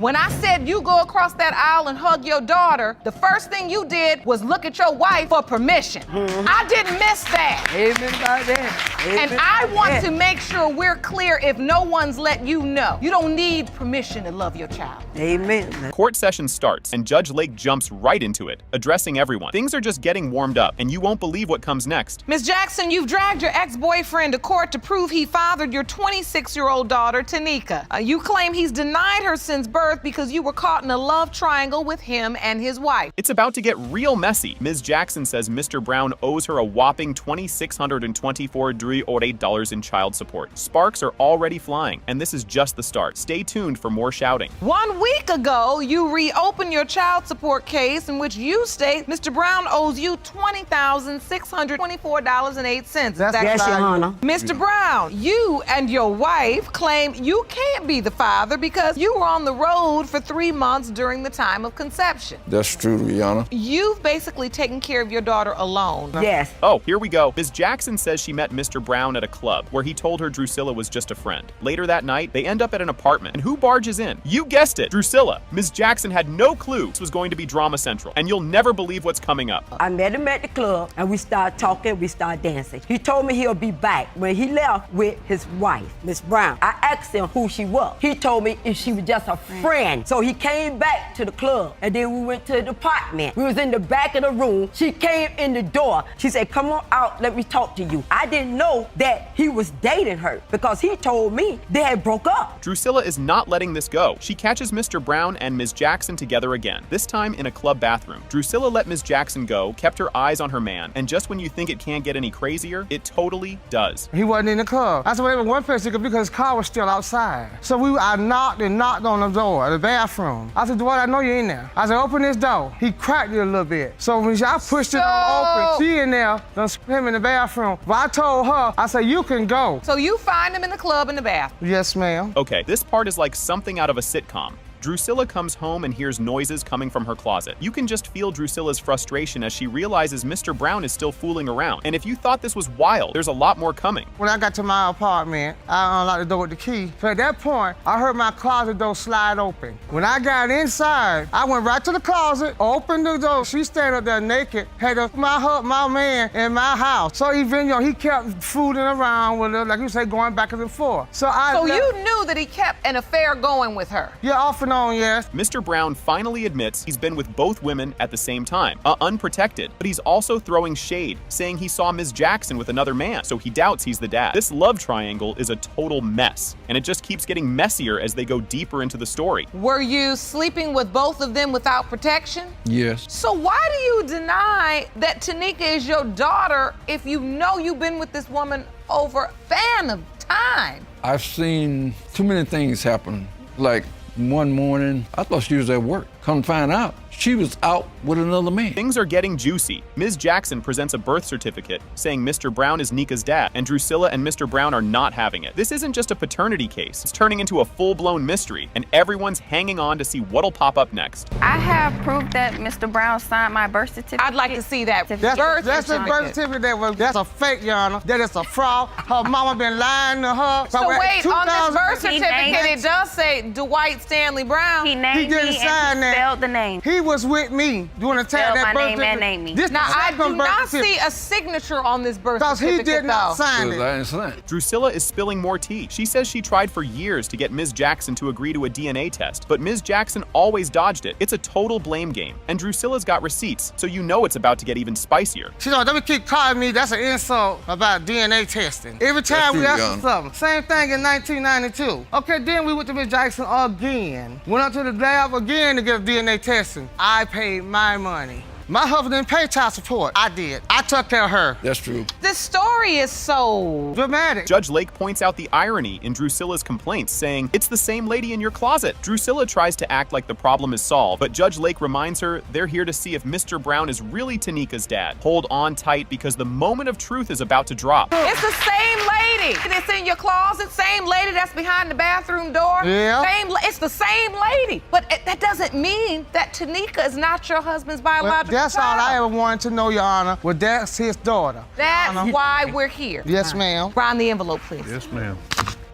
When I said you go across that aisle and hug your daughter, the first thing you did was look at your wife for permission. I didn't miss that. Amen by that. Amen And I by want that. to make sure we're clear if no one's let you know. You don't need permission to love your child. Amen. Court session starts, and Judge Lake jumps right into it, addressing everyone. Things are just getting warmed up, and you won't believe what comes next. Ms. Jackson, you've dragged your ex-boyfriend to court to prove he fathered your 26-year-old daughter, Tanika. You claim he's denied her since birth because you were caught in a love triangle with him and his wife. It's about to get real messy. Ms. Jackson says Mr. Brown owes her a whopping $2,624 in child support. Sparks are already flying, and this is just the start. Stay tuned for more shouting. 1 week ago, you reopened your child support case in which you state Mr. Brown owes you $20,624.08. Yes, Your Honor. Mr. Brown, you and your wife claim you can't be the father because you were on the road for 3 months during the time of conception. That's true, Your Honor. You've basically taken care of your daughter alone. Yes. Oh, here we go. Ms. Jackson says she met Mr. Brown at a club where he told her Drusilla was just a friend. Later that night, they end up at an apartment. And who barges in? You guessed it, Drusilla. Ms. Jackson had no clue this was going to be drama central, and you'll never believe what's coming up. I met him at the club, and we started talking, we started dancing. He told me he'll be back. When he left with his wife, Miss Brown, I asked him who she was. He told me if she was just a friend. So he came back to the club, and then we went to the apartment. We was in the back of the room. She came in the door. She said, come on out, let me talk to you. I didn't know that he was dating her because he told me they had broke up. Drusilla is not letting this go. She catches Mr. Brown and Ms. Jackson together again, this time in a club bathroom. Drusilla let Ms. Jackson go, kept her eyes on her man, and just when you think it can't get any crazier, it totally does. He wasn't in the club. I said, well, one place he could be because his car was still outside. So I knocked and knocked on the door, the bathroom. I said, Dwight, I know you're in there. I said, open this door. He cracked it a little bit. So when I pushed it on open, she in there, done him in the bathroom. But I told her, I said, you can go. So you find him in the club in the bathroom. Yes, ma'am. Okay, this part is like something out of a sitcom. Drusilla comes home and hears noises coming from her closet. You can just feel Drusilla's frustration as she realizes Mr. Brown is still fooling around. And if you thought this was wild, there's a lot more coming. When I got to my apartment, I unlocked the door with the key. So at that point, I heard my closet door slide open. When I got inside, I went right to the closet, opened the door. She stayed up there naked, had my man in my house. So even, he kept fooling around with her, like you say, going back and forth. So you knew that he kept an affair going with her? Yeah, off and on, yes. Mr. Brown finally admits he's been with both women at the same time, unprotected, but he's also throwing shade, saying he saw Ms. Jackson with another man, so he doubts he's the dad. This love triangle is a total mess, and it just keeps getting messier as they go deeper into the story. Were you sleeping with both of them without protection? Yes. So why do you deny that Tanika is your daughter if you know you've been with this woman over a span of time? I've seen too many things happen. Like one morning, I thought she was at work. Come to find out, she was out with another man. Things are getting juicy. Ms. Jackson presents a birth certificate saying Mr. Brown is Nika's dad, and Drusilla and Mr. Brown are not having it. This isn't just a paternity case. It's turning into a full-blown mystery, and everyone's hanging on to see what'll pop up next. I have proof that Mr. Brown signed my birth certificate. I'd like to see that. That's the birth certificate. That's a fake, Your Honor. That is a fraud. Her mama been lying to her. So wait, on this birth certificate, it named- does say Dwight Stanley Brown. He named didn't me sign and that. he spelled the name. He was with me doing a tag Spelled that my birth name and named me. This Now, I second do birth not certificate. see a signature on this birth Because certificate, he did not though. sign Because it. I ain't signed it. Drusilla is spilling more tea. She says she tried for years to get Ms. Jackson to agree to a DNA test, but Ms. Jackson always dodged it. It's a total blame game, and Drusilla's got receipts, so you know it's about to get even spicier. She don't let me keep calling me. That's an insult about DNA testing. Every time we true, ask Your for something. Same thing in 1992. Okay, then we went to Ms. Jackson again. Went up to the lab again to get a DNA testing. I paid my money. My husband didn't pay child support. I did. I took care of her. That's true. This story is so Dramatic. Judge Lake points out the irony in Drusilla's complaints, saying, it's the same lady in your closet. Drusilla tries to act like the problem is solved, but Judge Lake reminds her they're here to see if Mr. Brown is really Tanika's dad. Hold on tight because the moment of truth is about to drop. It's the same lady that's in your closet, same lady that's behind the bathroom door. Yeah. It's the same lady. But that doesn't mean that Tanika is not your husband's biological That's all child. I ever wanted to know, Your Honor. Well, that's his daughter. That's why we're here. Yes, ma'am. Round the envelope, please. Yes, ma'am.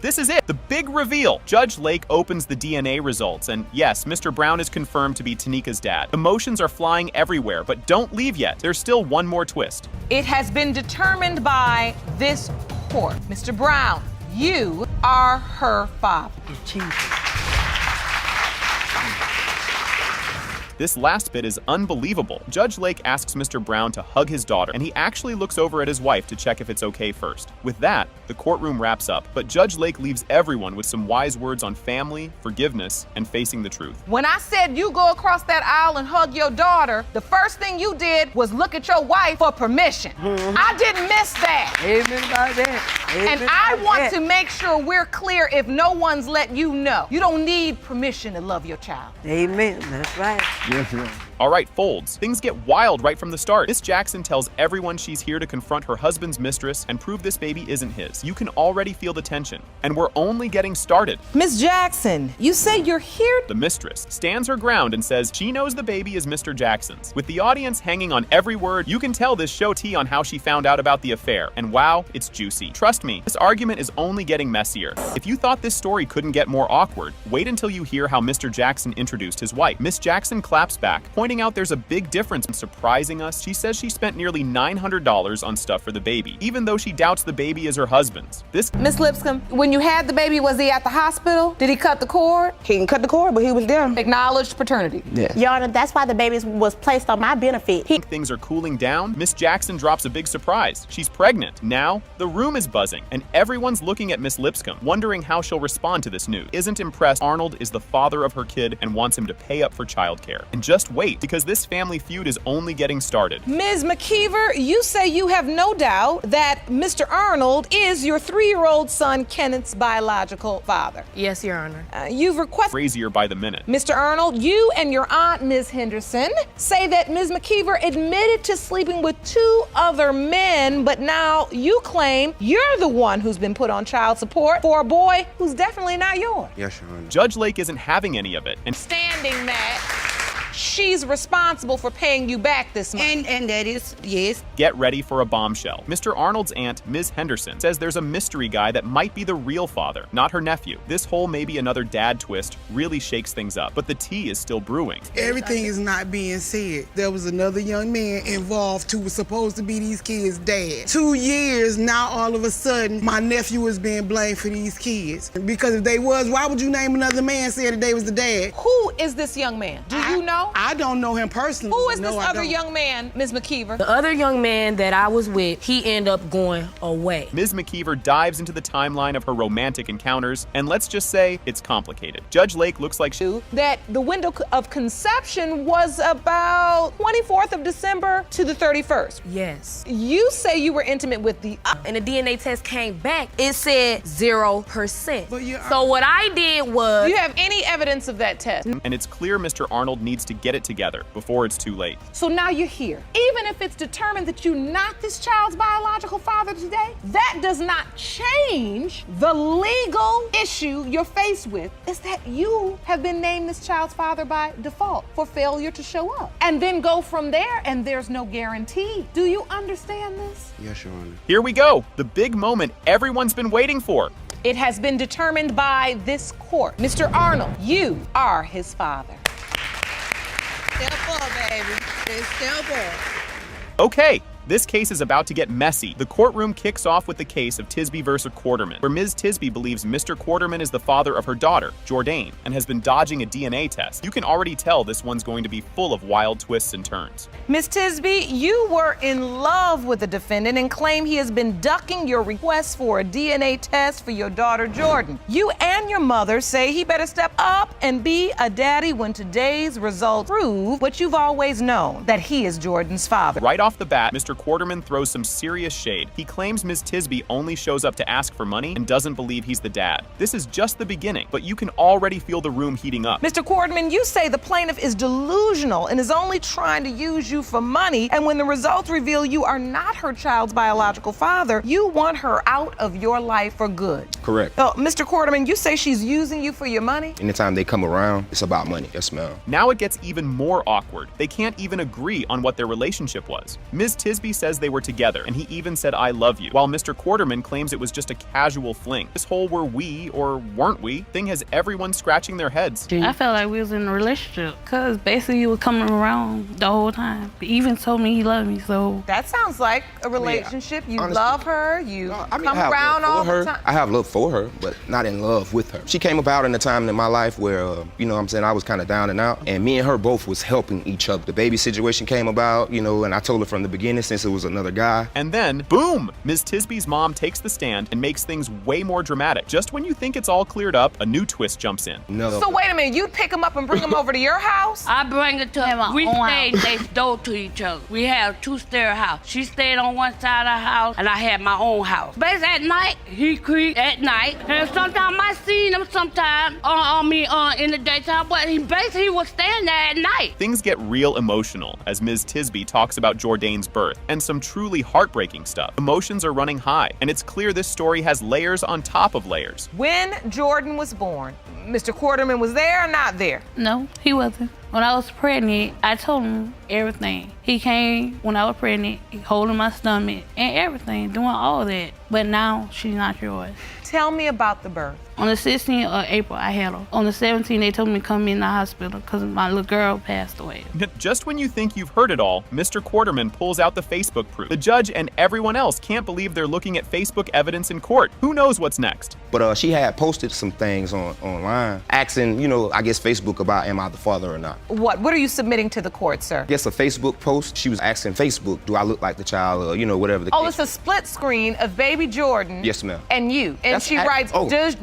This is it, the big reveal. Judge Lake opens the DNA results, and yes, Mr. Brown is confirmed to be Tanika's dad. Emotions are flying everywhere, but don't leave yet. There's still one more twist. It has been determined by this court. Mr. Brown, you are her father. Jesus. This last bit is unbelievable. Judge Lake asks Mr. Brown to hug his daughter, and he actually looks over at his wife to check if it's okay first. With that, the courtroom wraps up, but Judge Lake leaves everyone with some wise words on family, forgiveness, and facing the truth. When I said you go across that aisle and hug your daughter, the first thing you did was look at your wife for permission. I didn't miss that. Amen about that. Amen And I about want that. to make sure we're clear if no one's let you know. You don't need permission to love your child. Amen. That's right. Yes, Your Honor. All right, Folds. Things get wild right from the start. Miss Jackson tells everyone she's here to confront her husband's mistress and prove this baby isn't his. You can already feel the tension, and we're only getting started. Miss Jackson, you say you're here? The mistress stands her ground and says she knows the baby is Mr. Jackson's. With the audience hanging on every word, you can tell this show tea on how she found out about the affair. And wow, it's juicy. Trust me, this argument is only getting messier. If you thought this story couldn't get more awkward, wait until you hear how Mr. Jackson introduced his wife. Miss Jackson claps back, pointing out there's a big difference. In surprising us, she says she spent nearly $900 on stuff for the baby, even though she doubts the baby is her husband's. This Miss Lipscomb, when you had the baby, was he at the hospital? Did he cut the cord? He can cut the cord, but he was there. Acknowledged paternity. Your Honor, that's why the baby was placed on my benefit. things are cooling down, Miss Jackson drops a big surprise. She's pregnant. Now, the room is buzzing, and everyone's looking at Miss Lipscomb, wondering how she'll respond to this news. Isn't impressed Arnold is the father of her kid and wants him to pay up for childcare. And just wait, because this family feud is only getting started. Ms. McKeever, you say you have no doubt that Mr. Arnold is your 3-year-old son Kenneth's biological father. Yes, Your Honor. You've requested... Crazier by the minute. Mr. Arnold, you and your aunt, Ms. Henderson, say that Ms. McKeever admitted to sleeping with 2 other men, but now you claim you're the one who's been put on child support for a boy who's definitely not yours. Yes, Your Honor. Judge Lake isn't having any of it, and Standing that she's responsible for paying you back this month. And that is, yes. get ready for a bombshell. Mr. Arnold's aunt, Ms. Henderson, says there's a mystery guy that might be the real father, not her nephew. This whole maybe another dad twist really shakes things up, but the tea is still brewing. Everything is not being said. There was another young man involved who was supposed to be these kids' dad. 2 years, now all of a sudden, my nephew is being blamed for these kids. Because if they was, why would you name another man saying that they was the dad? Who is this young man? Do you know? I don't know him personally. Who is No, this I other don't. young man, Ms. McKeever? The other young man that I was with, he ended up going away. Ms. McKeever dives into the timeline of her romantic encounters, and let's just say it's complicated. Judge Lake looks like That the window of conception was about 24th of December to the 31st. Yes. You say you were intimate with the And the DNA test came back, it said 0%. But you- So what I did was... Do you have any evidence of that test? and it's clear Mr. Arnold needs to get it together before it's too late. So now you're here. Even if it's determined that you're not this child's biological father today, that does not change the legal issue you're faced with, is that you have been named this child's father by default for failure to show up. And then go from there, and there's no guarantee. Do you understand this? Yes, Your Honor. Here we go, the big moment everyone's been waiting for. It has been determined by this court. Mr. Arnold, you are his father. Step up, baby. Just step up. Okay, this case is about to get messy. The courtroom kicks off with the case of Tisby versus Quarterman, where Ms. Tisby believes Mr. Quarterman is the father of her daughter, Jordan, and has been dodging a DNA test. You can already tell this one's going to be full of wild twists and turns. Ms. Tisby, you were in love with the defendant and claim he has been ducking your request for a DNA test for your daughter, Jordan. You and your mother say he better step up and be a daddy when today's results prove what you've always known, that he is Jordan's father. Right off the bat, Mr. Quarterman throws some serious shade. He claims Ms. Tisby only shows up to ask for money and doesn't believe he's the dad. This is just the beginning, but you can already feel the room heating up. Mr. Quarterman, you say the plaintiff is delusional and is only trying to use you for money, and when the results reveal you are not her child's biological father, you want her out of your life for good. Correct. Mr. Quarterman, you say she's using you for your money? Anytime they come around, it's about money. Yes, ma'am. Now it gets even more awkward. They can't even agree on what their relationship was. Ms. Tisby Tisby says they were together, and he even said I love you, while Mr. Quarterman claims it was just a casual fling. This whole were we or weren't we thing has everyone scratching their heads. I felt like we was in a relationship because basically he was coming around the whole time. He even told me he loved me, so. That sounds like a relationship. You honestly, love her, you I come around all the time. I have love for her, but not in love with her. She came about in a time in my life where, you know what I'm saying, I was kind of down and out, and me and her both was helping each other. The baby situation came about, you know, and I told her from the beginning since it was another guy. And then, boom! Ms. Tisby's mom takes the stand and makes things way more dramatic. Just when you think it's all cleared up, a new twist jumps in. No. So wait a minute, you'd pick him up and bring him over to your house? I bring it to him. We stayed next door to each other. We had a two-stair house. She stayed on one side of the house, and I had my own house. Basically, at night, he creeped at night. And sometimes I seen him sometime in the daytime, but he basically was staying there at night. Things get real emotional as Ms. Tisby talks about Jordane's birth and some truly heartbreaking stuff. Emotions are running high, and it's clear this story has layers on top of layers. When Jordan was born, Mr. Quarterman was there or not there? No, he wasn't. When I was pregnant, I told him everything. He came when I was pregnant, holding my stomach and everything, doing all that. But now she's not yours. Tell me about the birth. On the 16th of April, I had her. On the 17th, they told me to come in the hospital because my little girl passed away. Just when you think you've heard it all, Mr. Quarterman pulls out the Facebook proof. The judge and everyone else can't believe they're looking at Facebook evidence in court. Who knows what's next? But she had posted some things online, asking, you know, I guess Facebook about am I the father or not. What are you submitting to the court, sir? I guess a Facebook post, she was asking Facebook, do I look like the child or, you know, whatever the case. It's a split screen of baby Jordan. Yes, ma'am. And you. And she writes,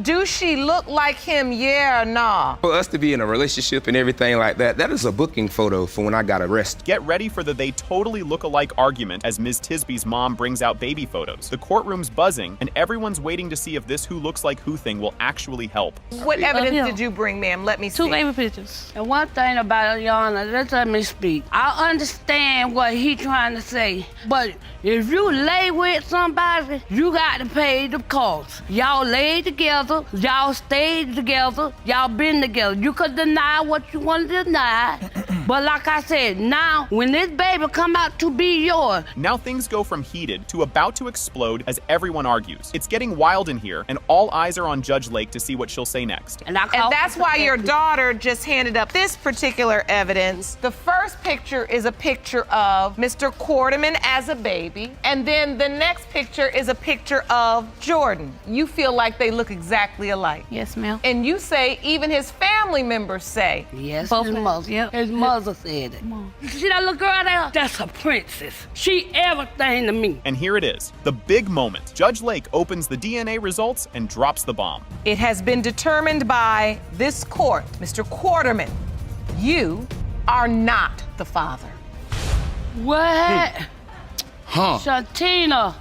do she look like him, yeah or nah? For us to be in a relationship and everything like that, that is a booking photo for when I got arrested. Get ready for the they totally look alike argument as Ms. Tisby's mom brings out baby photos. The courtroom's buzzing, and everyone's waiting to see if this who looks like who thing will actually help. What evidence did you bring, ma'am? Let me see. 2 baby pictures. And one thing about it, Your Honor, just let me speak. I understand what he trying to say, but if you lay with somebody, you got to pay the cost. Y'all laid together, y'all stayed together, y'all been together. You could deny what you want to deny, but like I said, now when this baby come out to be yours. Now things go from heated to about to explode as everyone argues. It's getting wild in here, and all eyes are on Judge Lake to see what she'll say next. And that's why your daughter just handed up this particular evidence. The first picture is a picture of Mr. Quarterman as a baby, and then the next picture is a picture of Jordan. You feel like they look exactly alike. Yes, ma'am. And you say even his family members say. Yes, Both his of mother. Yep. His mother said it. You see that little girl there? That's a princess. She everything to me. And here it is, the big moment. Judge Lake opens the DNA results and drops the bomb. It has been determined by this court, Mr. Quarterman, you are not the father. What? Huh. Shantina.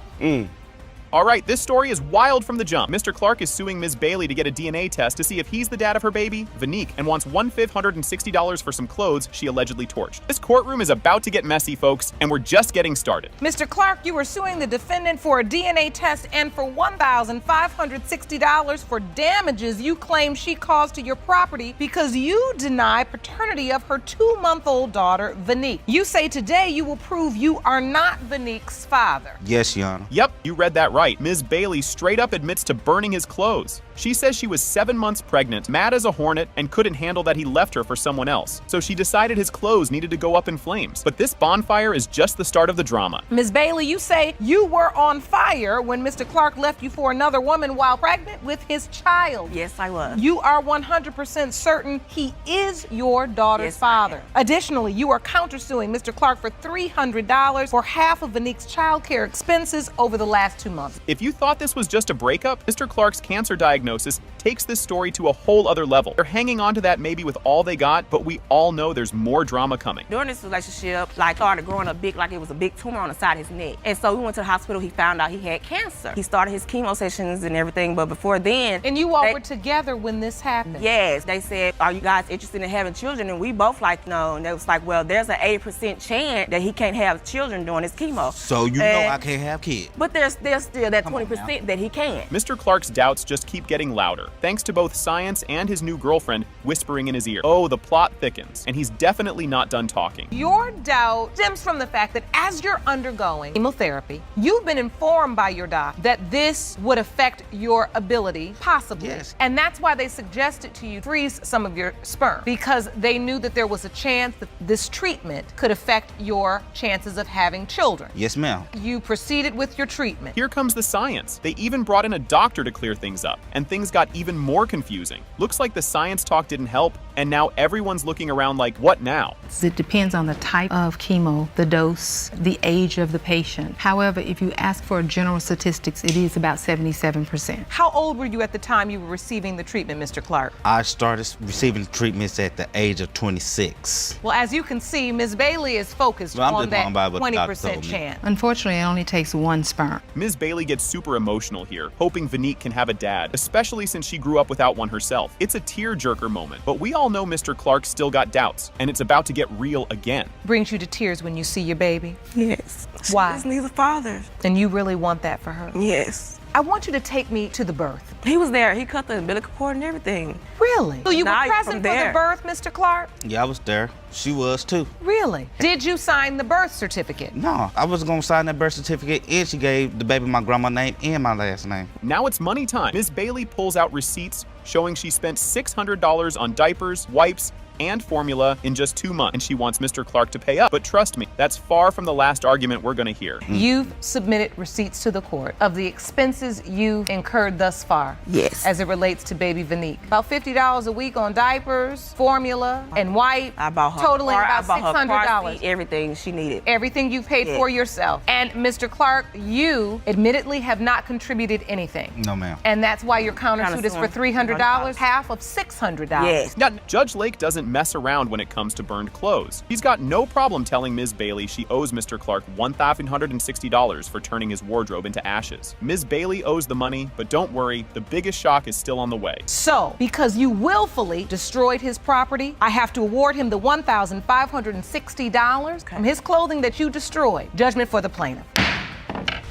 All right, this story is wild from the jump. Mr. Clark is suing Ms. Bailey to get a DNA test to see if he's the dad of her baby, Vanique, and wants $1,560 for some clothes she allegedly torched. This courtroom is about to get messy, folks, and we're just getting started. Mr. Clark, you were suing the defendant for a DNA test and for $1,560 for damages you claim she caused to your property because you deny paternity of her 2-month-old daughter, Vanique. You say today you will prove you are not Vanique's father. Yes, Your Honor. Yep, you read that right. Ms. Bailey straight up admits to burning his clothes. She says she was 7 months pregnant, mad as a hornet, and couldn't handle that he left her for someone else. So she decided his clothes needed to go up in flames. But this bonfire is just the start of the drama. Ms. Bailey, you say you were on fire when Mr. Clark left you for another woman while pregnant with his child. Yes, I was. You are 100% certain he is your daughter's father. Additionally, you are countersuing Mr. Clark for $300 for half of Vanique's child care expenses over the last 2 months. If you thought this was just a breakup, Mr. Clark's cancer diagnosis takes this story to a whole other level. They're hanging on to that maybe with all they got, but we all know there's more drama coming. During this relationship, started growing up big, like it was a big tumor on the side of his neck. And so we went to the hospital, he found out he had cancer. He started his chemo sessions and everything, but before then... And you all were together when this happened? Yes. They said, are you guys interested in having children? And we both no. And they was like, well, there's an 80% chance that he can't have children during his chemo. So you know I can't have kids. But there's still that 20% that he can. Mr. Clark's doubts just keep getting getting louder, thanks to both Science and his new girlfriend whispering in his ear. Oh, the plot thickens, and he's definitely not done talking. Your doubt stems from the fact that as you're undergoing chemotherapy, you've been informed by your doc that this would affect your ability, possibly. Yes. And that's why they suggested to you freeze some of your sperm, because they knew that there was a chance that this treatment could affect your chances of having children. Yes, ma'am. You proceeded with your treatment. Here comes the science. They even brought in a doctor to clear things up, and things got even more confusing. Looks like the science talk didn't help, and now everyone's looking around like, what now? It depends on the type of chemo, the dose, the age of the patient. However, if you ask for general statistics, it is about 77%. How old were you at the time you were receiving the treatment, Mr. Clark? I started receiving treatments at the age of 26. Well, as you can see, Ms. Bailey is focused Well, I'm on just that going by what the doctor 20% told me. chance. Unfortunately, it only takes one sperm. Ms. Bailey gets super emotional here, hoping Vanique can have a dad, especially since she grew up without one herself. It's a tear-jerker moment, but we all know Mr. Clark still got doubts, and it's about to get real again. Brings you to tears when you see your baby? Yes. Why? She just needs a father. And you really want that for her? Yes. I want you to take me to the birth. He was there. He cut the umbilical cord and everything. Really? So you were Now present from for the there. birth, Mr. Clark? Yeah, I was there. She was too. Really? Did you sign the birth certificate? No, I was gonna sign that birth certificate, and she gave the baby my grandma's name and my last name. Now it's money time. Ms. Bailey pulls out receipts showing she spent $600 on diapers, wipes, and formula in just 2 months, and she wants Mr. Clark to pay up. But trust me, that's far from the last argument we're gonna hear. You've submitted receipts to the court of the expenses you've incurred thus far. Yes. As it relates to baby Vanique. About $50 a week on diapers, formula, and wipe. I bought her totaling car, about I bought her car $600. seat, everything she needed. Everything you paid for yourself. And Mr. Clark, you admittedly have not contributed anything. No, ma'am. And that's why your countersuit is for $300, half of $600. Yes. Now, Judge Lake doesn't mess around when it comes to burned clothes. He's got no problem telling Ms. Bailey she owes Mr. Clark $1,160 for turning his wardrobe into ashes. Ms. Bailey owes the money, but don't worry, the biggest shock is still on the way. So, because you willfully destroyed his property, I have to award him the $1,560 from his clothing that you destroyed. Judgment for the plaintiff.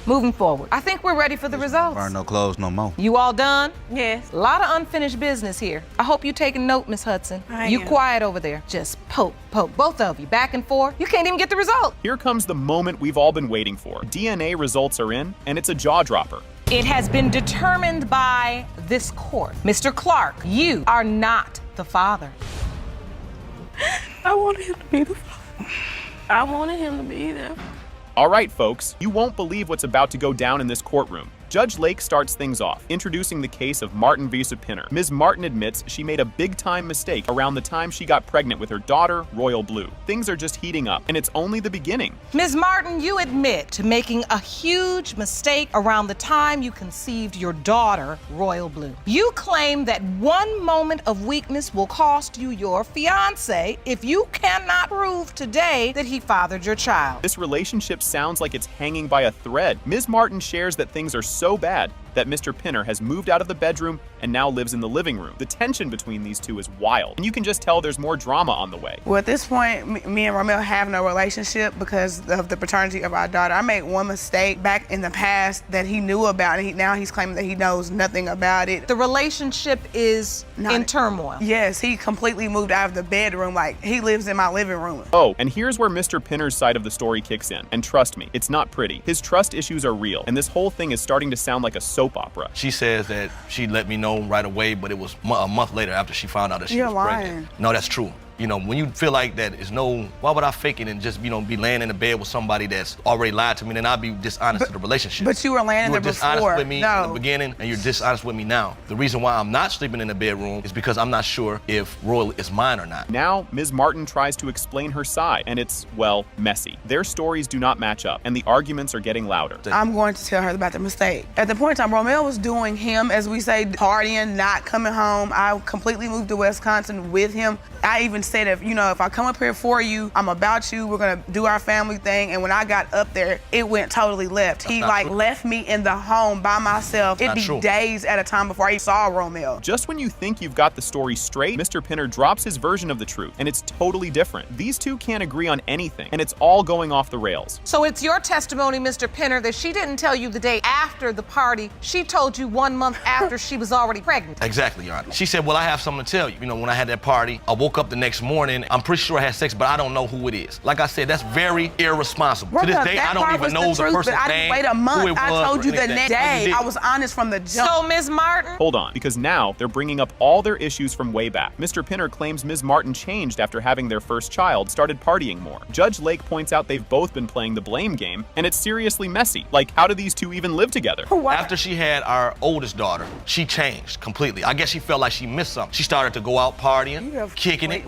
Moving forward. I think we're ready for the results. Burn no clothes no more. You all done? Yes. A lot of unfinished business here. I hope you're taking note, Miss Hudson. You quiet over there. Just poke, both of you, back and forth. You can't even get the result. Here comes the moment we've all been waiting for. DNA results are in, and it's a jaw-dropper. It has been determined by this court. Mr. Clark, you are not the father. I wanted him to be the father. I wanted him to be there. All right, folks, you won't believe what's about to go down in this courtroom. Judge Lake starts things off, introducing the case of Martin v. Pinner. Ms. Martin admits she made a big-time mistake around the time she got pregnant with her daughter, Royal Blue. Things are just heating up, and it's only the beginning. Ms. Martin, you admit to making a huge mistake around the time you conceived your daughter, Royal Blue. You claim that one moment of weakness will cost you your fiancé if you cannot prove today that he fathered your child. This relationship sounds like it's hanging by a thread. Ms. Martin shares that things are so bad that Mr. Pinner has moved out of the bedroom and now lives in the living room. The tension between these two is wild, and you can just tell there's more drama on the way. Well, at this point, me and Romeo have no relationship because of the paternity of our daughter. I made one mistake back in the past that he knew about, and now he's claiming that he knows nothing about it. The relationship is in turmoil. Yes, he completely moved out of the bedroom. Like, he lives in my living room. Oh, and here's where Mr. Pinner's side of the story kicks in. And trust me, it's not pretty. His trust issues are real, and this whole thing is starting to sound like a soap opera. She says that she let me know right away, but it was a month later after she found out that she was pregnant. No, that's true. You know, when you feel like that is why would I fake it and just, be laying in the bed with somebody that's already lied to me, then I'd be dishonest to the relationship. But you were laying in there before. You were dishonest with me in the beginning, and you're dishonest with me now. The reason why I'm not sleeping in the bedroom is because I'm not sure if Royal is mine or not. Now, Ms. Martin tries to explain her side, and it's, well, messy. Their stories do not match up, and the arguments are getting louder. I'm going to tell her about the mistake. At the point in time, Romeo was doing him, as we say, partying, not coming home. I completely moved to Wisconsin with him. I even and said, if I come up here for you, I'm about you, we're gonna do our family thing. And when I got up there, it went totally left. He left me in the home by myself. It'd be days at a time before I saw Romeo. Just when you think you've got the story straight, Mr. Pinner drops his version of the truth, and it's totally different. These two can't agree on anything, and it's all going off the rails. So it's your testimony, Mr. Pinner, that she didn't tell you the day after the party. She told you 1 month after she was already pregnant. Exactly, Your Honor. She said, well, I have something to tell you. When I had that party, I woke up the next morning. I'm pretty sure I had sex, but I don't know who it is. Like I said, that's very irresponsible. To this day, I don't even know the person's I didn't name, wait a month. who it was, I told you the next day. I I was honest from the jump. So, Ms. Martin? Hold on, because now they're bringing up all their issues from way back. Mr. Pinner claims Ms. Martin changed after having their first child, started partying more. Judge Lake points out they've both been playing the blame game, and it's seriously messy. Like, how do these two even live together? After she had our oldest daughter, she changed completely. I guess she felt like she missed something. She started to go out partying, kicking it,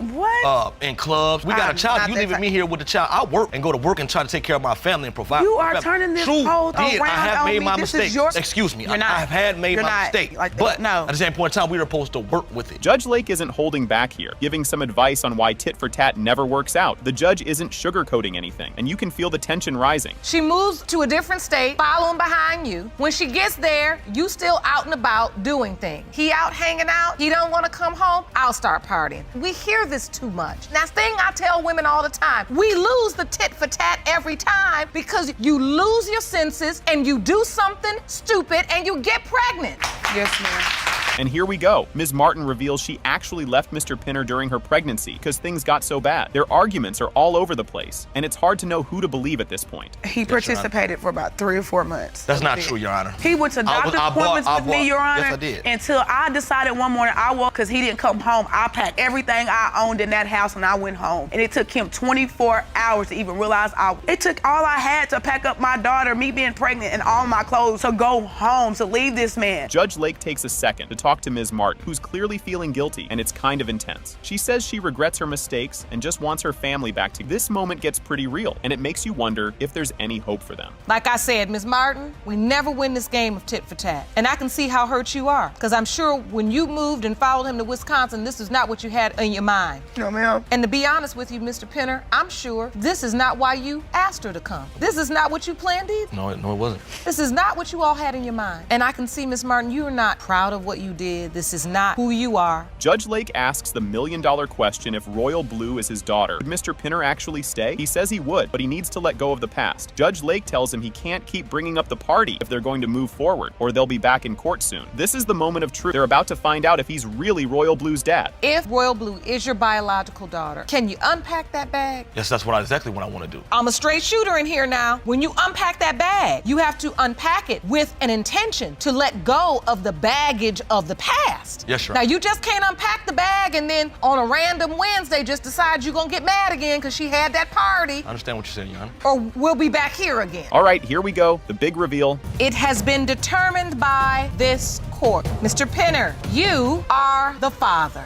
in clubs. We got a child. You leaving me here with the child. I work and go to work and try to take care of my family and provide. You are turning this whole around. I have made my This mistakes. is your... Excuse me. You're not. I have made my mistake. But at the same point in time, we were supposed to work with it. Judge Lake isn't holding back here, giving some advice on why tit for tat never works out. The judge isn't sugarcoating anything, and you can feel the tension rising. She moves to a different state, following behind you. When she gets there, you still out and about doing things. He out hanging out, he don't want to come home, I'll start partying. We hear this too much. Now, thing I tell women all the time, we lose the tit for tat every time because you lose your senses and you do something stupid and you get pregnant. Yes, ma'am. And here we go. Ms. Martin reveals she actually left Mr. Pinner during her pregnancy because things got so bad. Their arguments are all over the place, and it's hard to know who to believe at this point. He participated for about 3 or 4 months. That's not true, Your Honor. He went to doctor's appointments with me, Your Honor, yes, I did. until I decided one morning I woke because he didn't come home. I packed everything I owned in that house and I went home. And it took him 24 hours to even realize it took all I had to pack up my daughter, me being pregnant, and all my clothes to go home, to leave this man. Judge Lake takes a second to talk to Ms. Martin, who's clearly feeling guilty, and it's kind of intense. She says she regrets her mistakes and just wants her family back. This moment gets pretty real, and it makes you wonder if there's any hope for them. Like I said, Ms. Martin, we never win this game of tit for tat. And I can see how hurt you are, because I'm sure when you moved and followed him to Wisconsin, this is not what you had in your mind. No, ma'am. And to be honest with you, Mr. Pinner, I'm sure this is not why you asked her to come. This is not what you planned either. No, it wasn't. This is not what you all had in your mind. And I can see, Ms. Martin, you are not proud of what you did. This is not who you are. Judge Lake asks the million-dollar question if Royal Blue is his daughter. Would Mr. Pinner actually stay? He says he would, but he needs to let go of the past. Judge Lake tells him he can't keep bringing up the party if they're going to move forward, or they'll be back in court soon. This is the moment of truth. They're about to find out if he's really Royal Blue's dad. If Royal Blue is your biological daughter, can you unpack that bag? Yes, that's exactly what I want to do. I'm a straight shooter in here now. When you unpack that bag, you have to unpack it with an intention to let go of the baggage of the past. Yes, sir. Now, you just can't unpack the bag and then on a random Wednesday just decide you're gonna get mad again because she had that party. I understand what you're saying, Your Honor. Or we'll be back here again. All right, here we go. The big reveal. It has been determined by this court. Mr. Pinner, you are the father.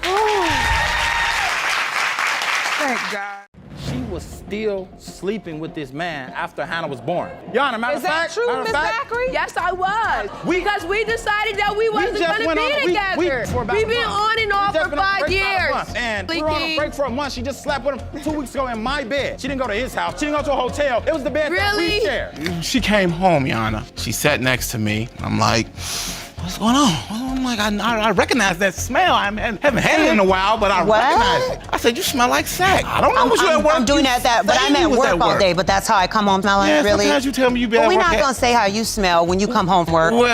Thank God. She was still sleeping with this man after Hannah was born. Your Honor, matter Is of that fact, true, Ms. Zachary? Yes, I was. Because we decided that we wasn't just going went to on be together. We've been on and off for 5 years. And we were on a break for a month. She just slept with him 2 weeks ago in my bed. She didn't go to his house. She didn't go to a hotel. It was the bed that we shared. She came home, Your Honor. She sat next to me. I'm like, what's going on? I'm like, I recognize that smell. I haven't had it in a while, but I recognize it. I said, you smell like sack. I don't know what you at work. I'm doing that, but I'm at work all day, but that's how I come home smelling, yeah, really. Sometimes you tell me you been at We're work. not gonna say how you smell when you come home from work.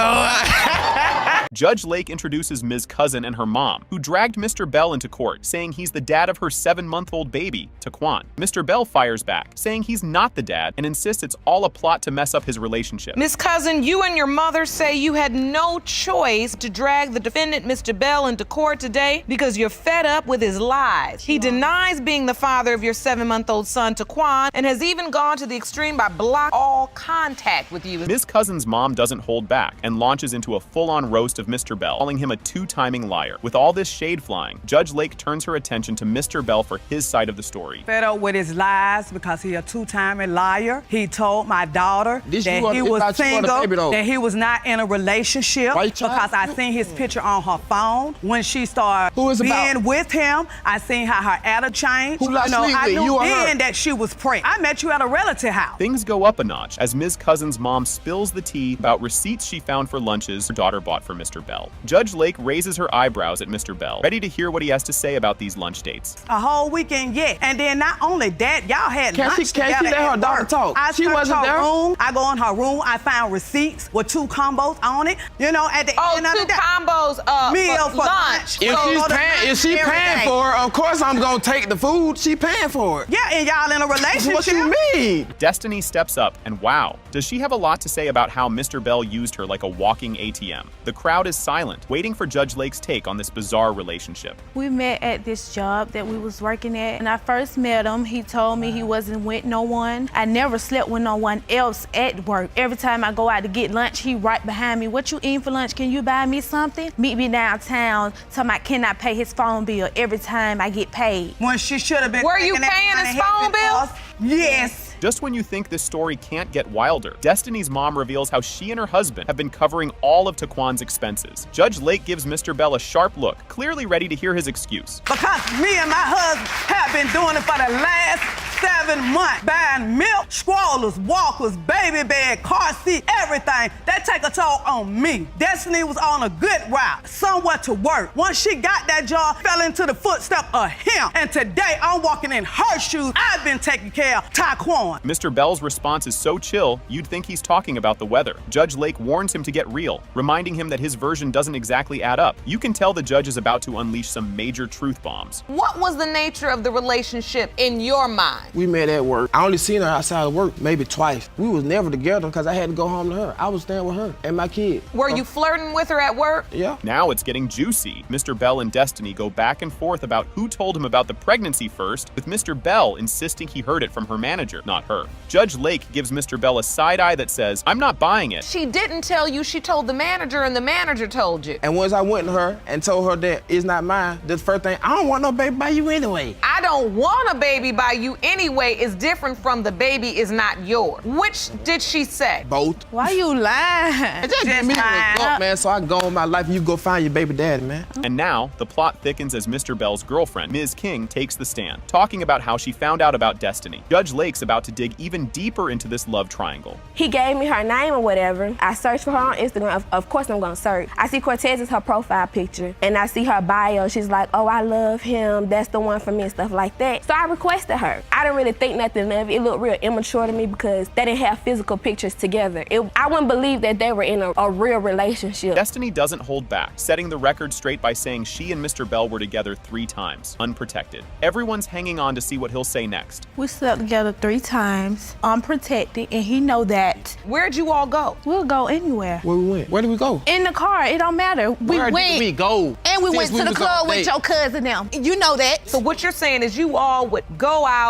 Judge Lake introduces Ms. Cousin and her mom, who dragged Mr. Bell into court, saying he's the dad of her 7-month-old baby, Taquan. Mr. Bell fires back, saying he's not the dad and insists it's all a plot to mess up his relationship. Miss Cousin, you and your mother say you had no choice to drag the defendant, Mr. Bell, into court today because you're fed up with his lies. He denies being the father of your 7-month-old son, Taquan, and has even gone to the extreme by blocking all contact with you. Ms. Cousin's mom doesn't hold back and launches into a full-on roast roast of Mr. Bell, calling him a two-timing liar. With all this shade flying, Judge Lake turns her attention to Mr. Bell for his side of the story. Fed up with his lies because he a two-timing liar. He told my daughter that he was single, that he was not in a relationship because I seen his picture on her phone. When she started being with him, I seen how her attitude changed. I knew then that she was pregnant. I met you at a relative house. Things go up a notch as Ms. Cousin's mom spills the tea about receipts she found for lunches her daughter bought for Mr. Bell. Judge Lake raises her eyebrows at Mr. Bell, ready to hear what he has to say about these lunch dates. A whole weekend, yeah. And then not only that, y'all had lunch together. Can't she let her daughter talk? She wasn't there. I go in her room, I found receipts with 2 combos on it. You know, at the end of the day. 2 combos meal for lunch. If she's paying for it, of course I'm gonna take the food. She paying for it. Yeah, and y'all in a relationship. What you mean? Destiny steps up, and wow, does she have a lot to say about how Mr. Bell used her like a walking ATM. The crowd is silent, waiting for Judge Lake's take on this bizarre relationship. We met at this job that we was working at. When I first met him, he told me he wasn't with no one. I never slept with no one else at work. Every time I go out to get lunch, he right behind me. What you eating for lunch? Can you buy me something? Meet me downtown. Tell me I cannot pay his phone bill every time I get paid. When she should have been. Were you paying his phone bill? Yes. Just when you think this story can't get wilder, Destiny's mom reveals how she and her husband have been covering all of Taquan's expenses. Judge Lake gives Mr. Bell a sharp look, clearly ready to hear his excuse. Because me and my husband have been doing it for the last 7 months, buying milk, strollers, walkers, baby bed, car seat, everything. That take a toll on me. Destiny was on a good route, somewhere to work. Once she got that job, fell into the footsteps of him. And today, I'm walking in her shoes. I've been taking care of Taquan. Mr. Bell's response is so chill, you'd think he's talking about the weather. Judge Lake warns him to get real, reminding him that his version doesn't exactly add up. You can tell the judge is about to unleash some major truth bombs. What was the nature of the relationship in your mind? We met at work. I only seen her outside of work maybe twice. We was never together because I had to go home to her. I was staying with her and my kid. Were you flirting with her at work? Yeah. Now it's getting juicy. Mr. Bell and Destiny go back and forth about who told him about the pregnancy first, with Mr. Bell insisting he heard it from her manager, not her. Judge Lake gives Mr. Bell a side eye that says, I'm not buying it. She didn't tell you, she told the manager, and the manager told you. And once I went to her and told her that it's not mine, the first thing, I don't want no baby by you anyway. I don't want a baby by you anyway is different from the baby is not yours. Which did she say? Both. Why you lying? It just give me up, man, so I can go on my life and you go find your baby daddy, man. And now, the plot thickens as Mr. Bell's girlfriend, Ms. King, takes the stand, talking about how she found out about Destiny. Judge Lake's about to dig even deeper into this love triangle. He gave me her name or whatever. I searched for her on Instagram. Of course I'm gonna search. I see Cortez is her profile picture, and I see her bio. She's like, oh, I love him. That's the one for me and stuff like that. So I requested her. I didn't really think nothing of it. It looked real immature to me because they didn't have physical pictures together. I wouldn't believe that they were in a real relationship. Destiny doesn't hold back, setting the record straight by saying she and Mr. Bell were together 3 times, unprotected. Everyone's hanging on to see what he'll say next. We slept together 3 times, unprotected, and he know that. Where'd you all go? We'll go anywhere. Where we went? Where did we go? In the car, it don't matter. Where did we go? And we went to the club with your cousin now. You know that. So what you're saying is you all would go out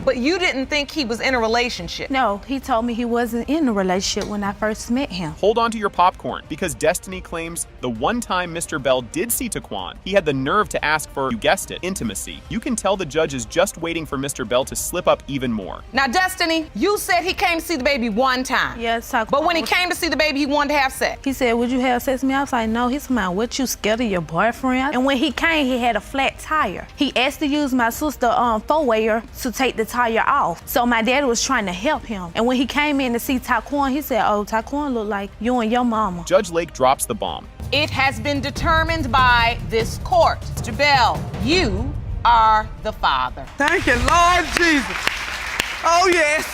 but you didn't think he was in a relationship? No, he told me he wasn't in a relationship when I first met him. Hold on to your popcorn, because Destiny claims the one time Mr. Bell did see Taquan, he had the nerve to ask for, you guessed it, intimacy. You can tell the judge is just waiting for Mr. Bell to slip up even more. Now, Destiny, you said he came to see the baby 1 time. Yes, but when he came to see the baby, he wanted to have sex. He said, would you have sex with me? I was like, no. He's like, what, you scared of your boyfriend? And when he came, he had a flat tire. He asked to use my sister four-wayer to take the tire off. So my daddy was trying to help him. And when he came in to see Taquan, he said, oh, Taquan look like you and your mama. Judge Lake drops the bomb. It has been determined by this court. Mr. Bell, you are the father. Thank you, Lord Jesus. Oh, yes.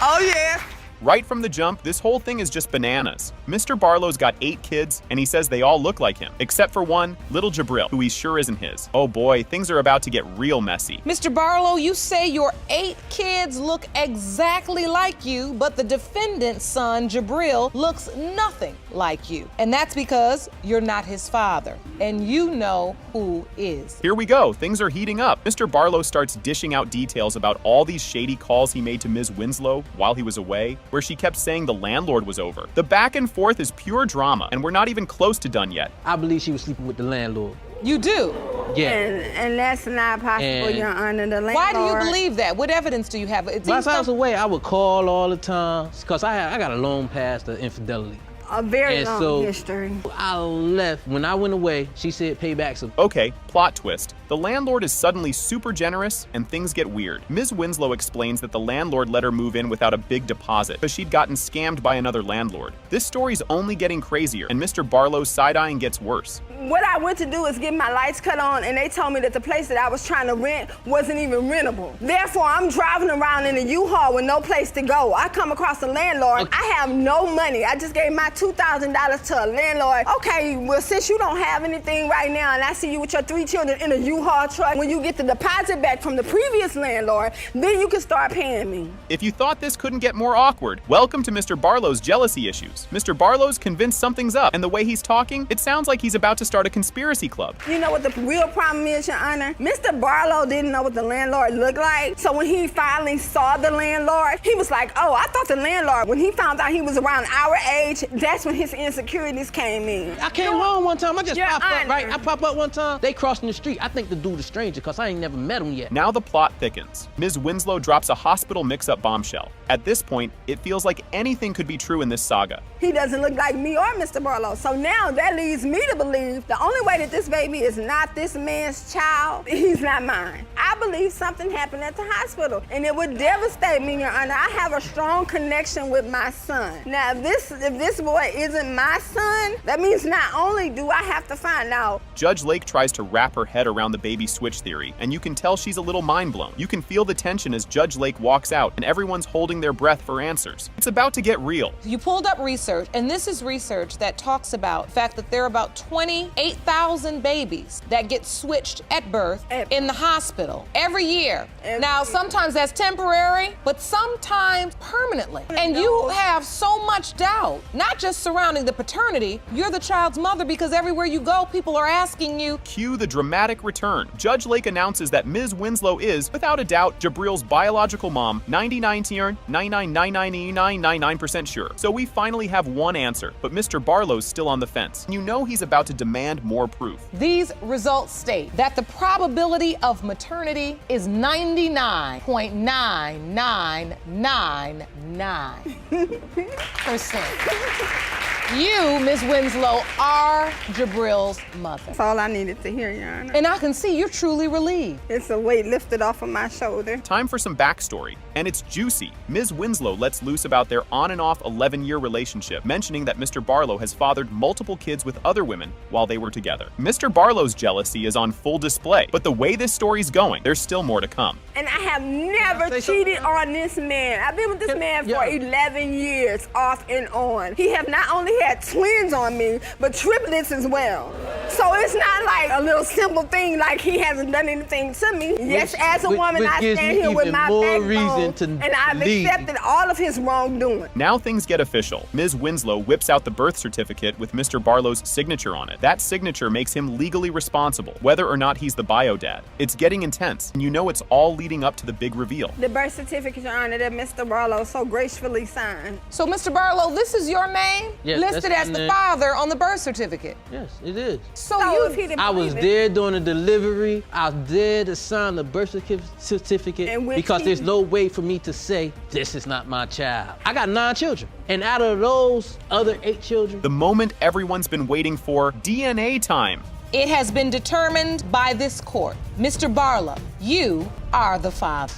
Oh, yes. Right from the jump, this whole thing is just bananas. Mr. Barlow's got 8 kids, and he says they all look like him, except for one, little Jabril, who he sure isn't his. Oh boy, things are about to get real messy. Mr. Barlow, you say your 8 kids look exactly like you, but the defendant's son, Jabril, looks nothing like you. And that's because you're not his father, and you know who is. Here we go, things are heating up. Mr. Barlow starts dishing out details about all these shady calls he made to Ms. Winslow while he was away. where she kept saying the landlord was over. The back and forth is pure drama, and we're not even close to done yet. I believe she was sleeping with the landlord. You do? Yeah. And that's not possible, Your Honor. The landlord. Why do you believe that? What evidence do you have? While I was away, I would call all the time because I got a long past of infidelity. A very long so history. I left. When I went away, she said pay back some. Okay, plot twist. The landlord is suddenly super generous and things get weird. Ms. Winslow explains that the landlord let her move in without a big deposit because she'd gotten scammed by another landlord. This story's only getting crazier and Mr. Barlow's side-eyeing gets worse. What I went to do is get my lights cut on, and they told me that the place that I was trying to rent wasn't even rentable. Therefore, I'm driving around in a U-Haul with no place to go. I come across a landlord. I have no money. I just gave my $2,000 to a landlord. Okay, well, since you don't have anything right now, and I see you with your 3 children in a U-Haul truck, when you get the deposit back from the previous landlord, then you can start paying me. If you thought this couldn't get more awkward, welcome to Mr. Barlow's jealousy issues. Mr. Barlow's convinced something's up, and the way he's talking, it sounds like he's about to start a conspiracy club. You know what the real problem is, Your Honor? Mr. Barlow didn't know what the landlord looked like, so when he finally saw the landlord, he was like, oh, I thought the landlord, when he found out he was around our age, that's when his insecurities came in. I came home one time, I just popped up, right? I pop up one time, they crossing the street. I think the dude is a stranger because I ain't never met him yet. Now the plot thickens. Ms. Winslow drops a hospital mix-up bombshell. At this point, it feels like anything could be true in this saga. He doesn't look like me or Mr. Barlow, so now that leads me to believe the only way that this baby is not this man's child, he's not mine. I believe something happened at the hospital, and it would devastate me, Your Honor. I have a strong connection with my son. Now, if this boy isn't my son, that means not only do I have to find out. Judge Lake tries to wrap her head around the baby switch theory, and you can tell she's a little mind blown. You can feel the tension as Judge Lake walks out, and everyone's holding their breath for answers. It's about to get real. You pulled up research, and this is research that talks about the fact that there are about 28,000 babies that get switched at birth in the hospital every year. Now, sometimes that's temporary, but sometimes permanently. And you have so much doubt, not just surrounding the paternity, you're the child's mother because everywhere you go, people are asking you. Cue the dramatic return. Judge Lake announces that Ms. Winslow is, without a doubt, Jabril's biological mom, 99.999999% sure. So we finally have one answer, but Mr. Barlow's still on the fence. You know he's about to demand more proof. These results state that the probability of maternity is 99.9999%. You, Ms. Winslow, are Jabril's mother. That's all I needed to hear, Your Honor. And I can see you're truly relieved. It's a weight lifted off of my shoulder. Time for some backstory, and it's juicy. Ms. Winslow lets loose about their on and off 11-year relationship, mentioning that Mr. Barlow has fathered multiple kids with other women while they were together. Mr. Barlow's jealousy is on full display, but the way this story's going, there's still more to come. And I have never cheated on this man. I've been with this man for 11 years, off and on. He have not only had twins on me, but triplets as well. So it's not like a little simple thing like he hasn't done anything to me. Yes, as a woman, I stand here with my backbone, and I've accepted all of his wrongdoing. Now things get official. Ms. Winslow whips out the birth certificate with Mr. Barlow's signature on it. That signature makes him legally responsible, whether or not he's the bio dad. It's getting intense, and you know it's all leading up to the big reveal. The birth certificate, Your Honor, that Mr. Barlow so gracefully signed. So, Mr. Barlow, this is your name? Yes, listed as the father on the birth certificate. Yes, it is. So I was there during the delivery. I was there to sign the birth certificate because there's no way for me to say this is not my child. I got 9 children, and out of those other 8 children, the moment everyone's been waiting for, DNA time. It has been determined by this court. Mr. Barlow, you are the father.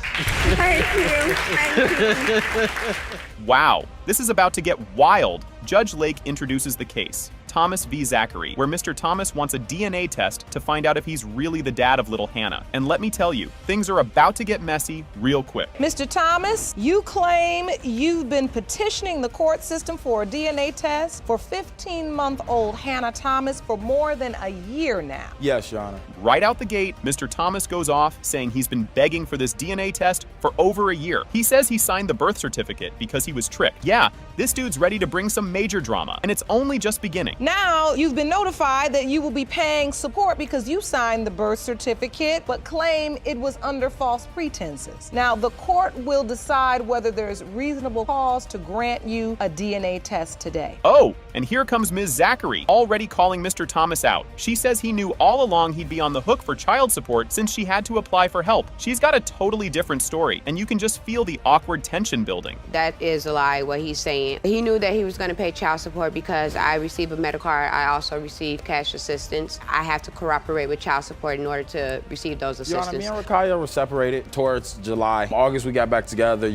Thank you. Thank you. Wow, this is about to get wild. Judge Lake introduces the case, Thomas v. Zachary, where Mr. Thomas wants a DNA test to find out if he's really the dad of little Hannah. And let me tell you, things are about to get messy real quick. Mr. Thomas, you claim you've been petitioning the court system for a DNA test for 15-month-old Hannah Thomas for more than a year now. Yes, Your Honor. Right out the gate, Mr. Thomas goes off saying he's been begging for this DNA test for over a year. He says he signed the birth certificate because he was tricked. Yeah, This dude's ready to bring some major drama, and it's only just beginning. Now, you've been notified that you will be paying support because you signed the birth certificate, but claim it was under false pretenses. Now, the court will decide whether there's reasonable cause to grant you a DNA test today. Oh, and here comes Ms. Zachary, already calling Mr. Thomas out. She says he knew all along he'd be on the hook for child support since she had to apply for help. She's got a totally different story, and you can just feel the awkward tension building. That is a lie, what he's saying. He knew that he was going to pay child support because I received a medical card. I also received cash assistance. I have to cooperate with child support in order to receive those assistance. Me and Rakaya were separated towards July. August, we got back together,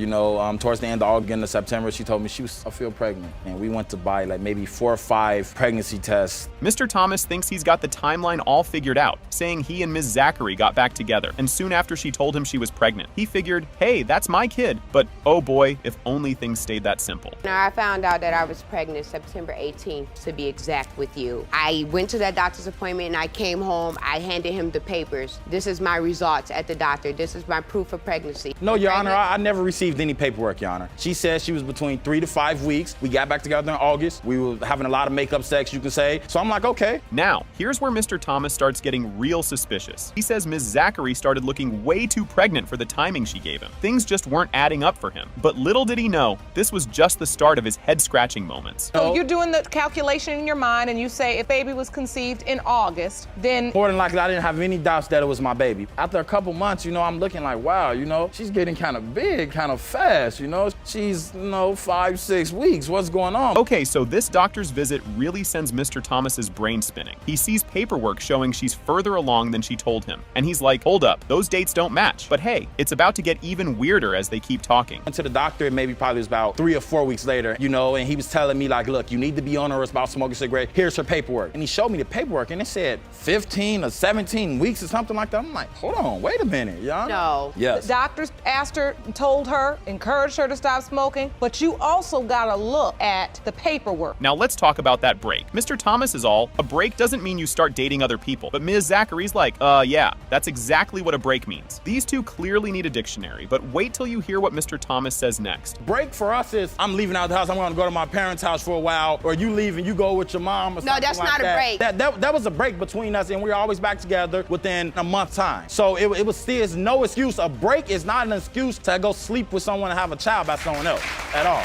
towards the end of August, into September, she told me I feel pregnant. And we went to buy like maybe 4 or 5 pregnancy tests. Mr. Thomas thinks he's got the timeline all figured out, saying he and Ms. Zachary got back together, and soon after she told him she was pregnant, he figured, hey, that's my kid. But oh boy, if only things stayed that simple. Now, I found out that I was pregnant September 18th, to be exact with you. I went to that doctor's appointment and I came home. I handed him the papers. This is my results at the doctor. This is my proof of pregnancy. No, Your Honor, I never received any paperwork, Your Honor. She said she was between 3 to 5 weeks. We got back together in August. We were having a lot of makeup sex, you can say. So I'm like, okay. Now, here's where Mr. Thomas starts getting real suspicious. He says Ms. Zachary started looking way too pregnant for the timing she gave him. Things just weren't adding up for him. But little did he know, this was just the start of his head-scratching moments. So you're doing the calculation in your mind and you say if baby was conceived in August, then... More than likely, I didn't have any doubts that it was my baby. After a couple months, I'm looking like, wow, she's getting kind of big, kind of fast, She's, 5, 6 weeks. What's going on? Okay, so this doctor's visit really sends Mr. Thomas's brain spinning. He sees paperwork showing she's further along than she told him. And he's like, hold up, those dates don't match. But hey, it's about to get even weirder as they keep talking. Went to the doctor, maybe probably was about 3 or 4 weeks later, and he was telling me like, look, you need to be honest about smoking cigarette. Here's her paperwork. And he showed me the paperwork and it said 15 or 17 weeks or something like that. I'm like, hold on, wait a minute, y'all. No. Yes. The doctors asked her, told her, encouraged her to stop smoking, but you also gotta look at the paperwork. Now let's talk about that break. Mr. Thomas is all, a break doesn't mean you start dating other people. But Ms. Zachary's like, yeah, that's exactly what a break means. These two clearly need a dictionary, but wait till you hear what Mr. Thomas says next. Break for us is, I'm leaving out the house, I'm gonna go to my parents' house for a while, or you leave and you go with your mom or something like that. No, that's not a break. That was a break between us, and we were always back together within a month's time. So it was still no excuse. A break is not an excuse to go sleep with someone and have a child by someone else at all.